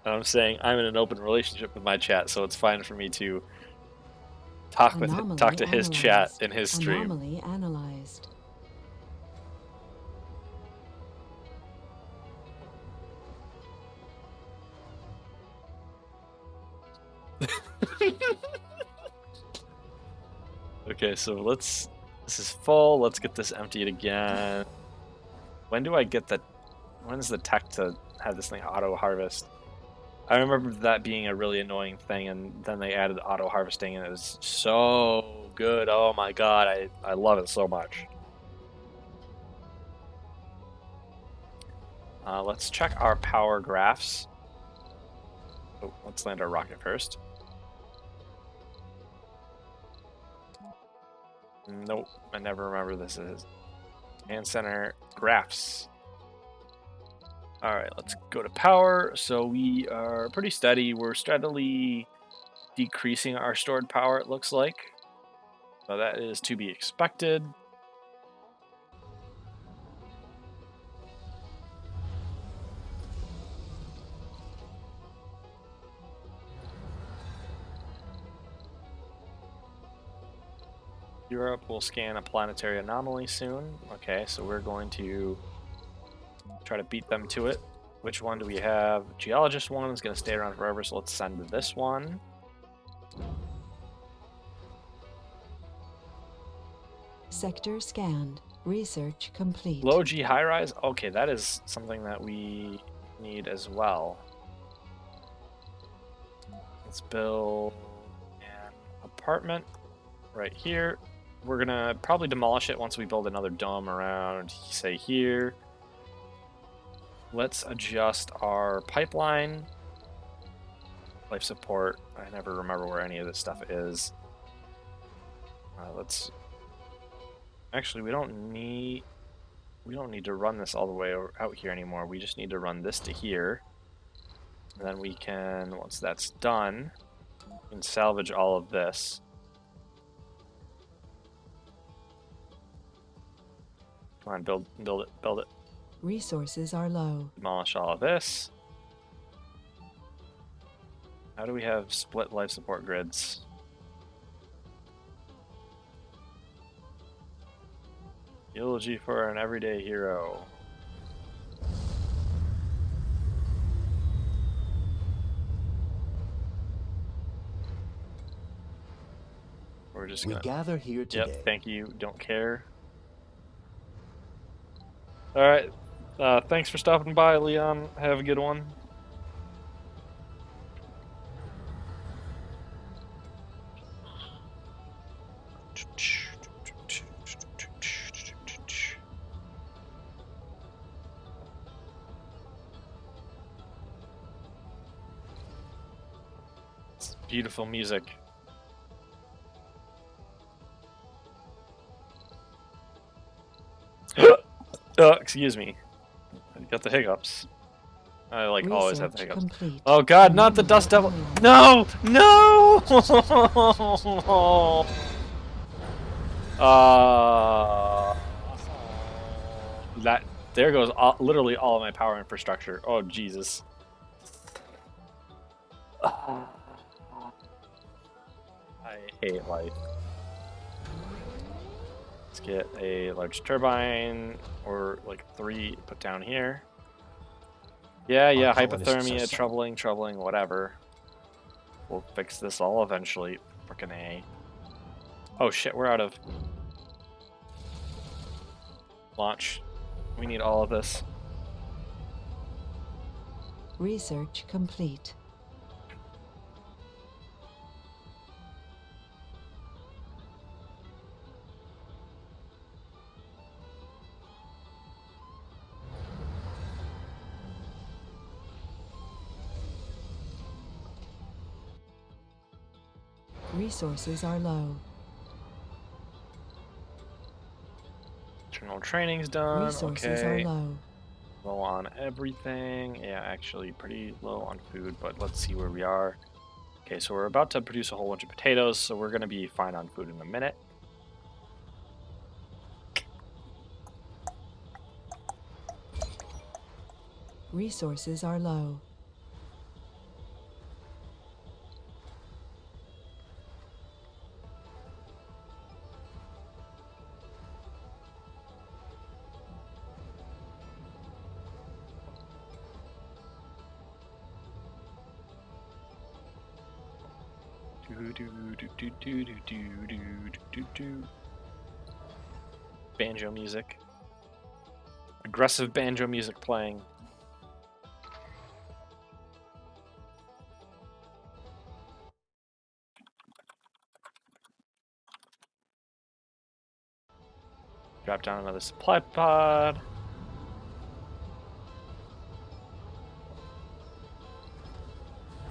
and I'm saying I'm in an open relationship with my chat, so it's fine for me to talk to his chat in his stream. Anomaly analyzed. Okay, so this is full. Let's get this emptied again. When do I get the, when's the tech to have this thing auto harvest? I remember that being a really annoying thing, and then they added auto harvesting, and it was so good. Oh my god, I love it so much. Let's check our power graphs. Oh, let's land our rocket first. Nope, I never remember this is. Command center graphs. Alright, let's go to power. So we are pretty steady. We're steadily decreasing our stored power, it looks like. So that is to be expected. Europe will scan a planetary anomaly soon. Okay, so we're going to try to beat them to it. Which one do we have? Geologist one is going to stay around forever, so let's send this one. Sector scanned. Research complete. Low G high rise? Okay, that is something that we need as well. Let's build an apartment right here. We're gonna probably demolish it once we build another dome around, say, here. Let's adjust our pipeline. Life support. I never remember where any of this stuff is. Let's... Actually, we don't need to run this all the way out here anymore. We just need to run this to here. And then we can, once that's done, we can salvage all of this. Come on, build it. Resources are low. Demolish all of this. How do we have split life support grids? Eulogy for an everyday hero. We're just gonna... gather here today. Yep, thank you. Don't care. Alright. Thanks for stopping by, Leon. Have a good one. It's beautiful music. Excuse me. I got the hiccups. I always have the hiccups. Complete. Oh god, not the dust devil. No! No! There goes literally all of my power infrastructure. Oh Jesus. I hate life. Let's get a large turbine, or like 3 put down here. Yeah, hypothermia, troubling, whatever. We'll fix this all eventually. Frickin' A. Oh shit, we're out of launch. We need all of this. Research complete. Resources are low. Internal training's done. Resources Okay. are low. Low on everything. Yeah, actually pretty low on food, but let's see where we are. Okay, so we're about to produce a whole bunch of potatoes, so we're going to be fine on food in a minute. Resources are low. Banjo music. Aggressive banjo music playing. Drop down another supply pod.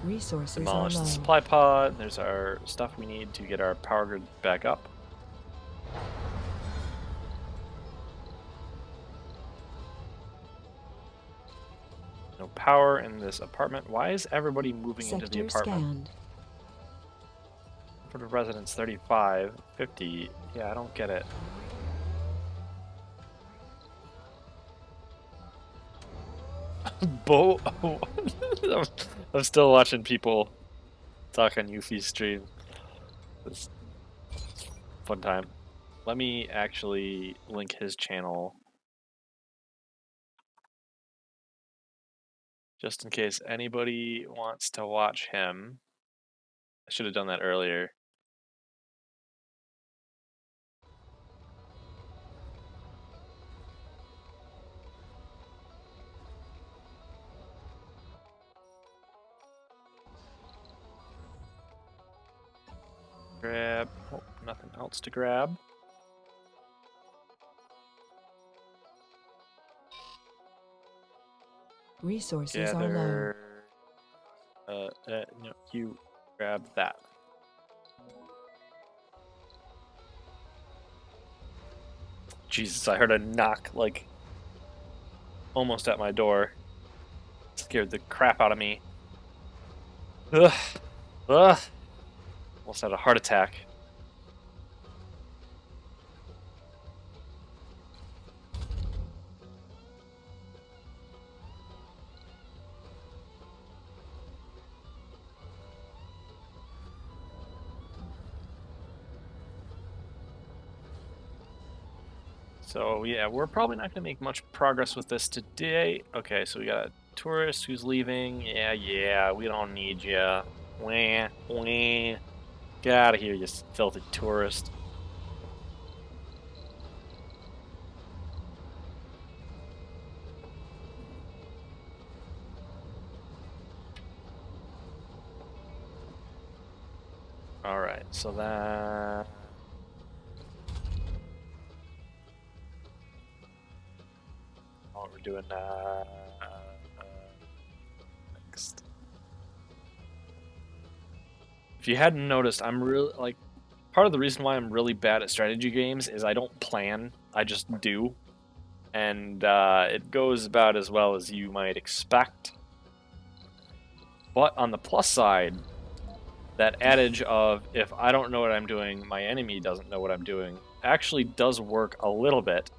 Resources Demolish are the low. supply pod. There's our stuff we need to get our power grid back up. No power in this apartment. Why is everybody moving into the Sector apartment? scanned. For the residents, 35, 50. Yeah, I don't get it. I'm still watching people talk on Yuffie's stream. It's fun time. Let me actually link his channel just in case anybody wants to watch him. I should have done that earlier. Grab. Oh, nothing else to grab. Resources are low. Gather. No, you grab that. Jesus, I heard a knock like almost at my door. Scared the crap out of me. Ugh. Ugh. Almost had a heart attack. So yeah, we're probably not gonna make much progress with this today. Okay, so we got a tourist who's leaving. Yeah, we don't need ya. Wah, wah. Get out of here, you filthy tourist. Alright, so that... Oh, we're doing next. If you hadn't noticed, I'm really, like, part of the reason why I'm really bad at strategy games is I don't plan, I just do. And it goes about as well as you might expect. But on the plus side, that adage of if I don't know what I'm doing, my enemy doesn't know what I'm doing actually does work a little bit.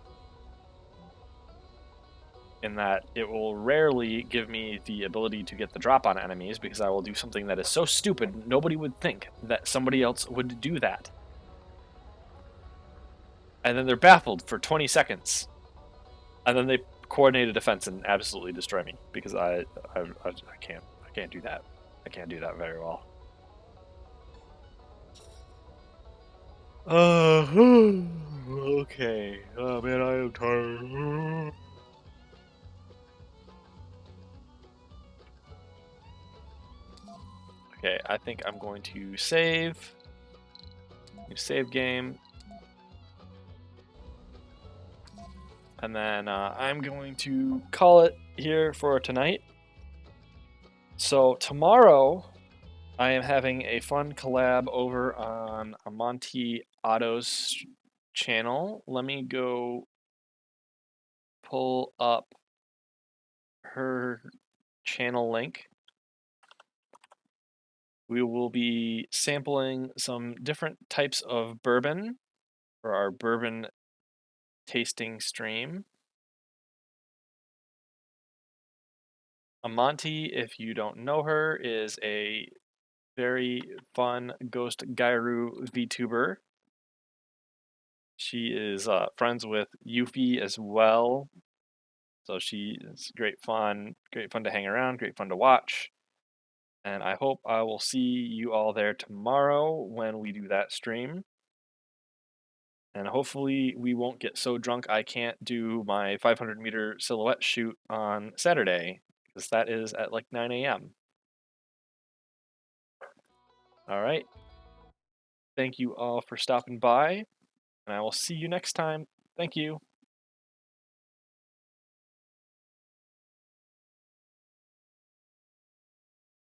In that it will rarely give me the ability to get the drop on enemies because I will do something that is so stupid nobody would think that somebody else would do that. And then they're baffled for 20 seconds. And then they coordinate a defense and absolutely destroy me because I can't do that. I can't do that very well. Okay. Oh man, I am tired. Okay, I think I'm going to save. New save game. And then I'm going to call it here for tonight. So tomorrow, I am having a fun collab over on Monty Otto's channel. Let me go pull up her channel link. We will be sampling some different types of bourbon for our bourbon tasting stream. Amonte, if you don't know her, is a very fun Ghost Gairu VTuber. She is friends with Yuffie as well. So she is great fun to hang around, great fun to watch. And I hope I will see you all there tomorrow when we do that stream. And hopefully we won't get so drunk I can't do my 500-meter silhouette shoot on Saturday, because that is at like 9 a.m. All right. Thank you all for stopping by, and I will see you next time. Thank you.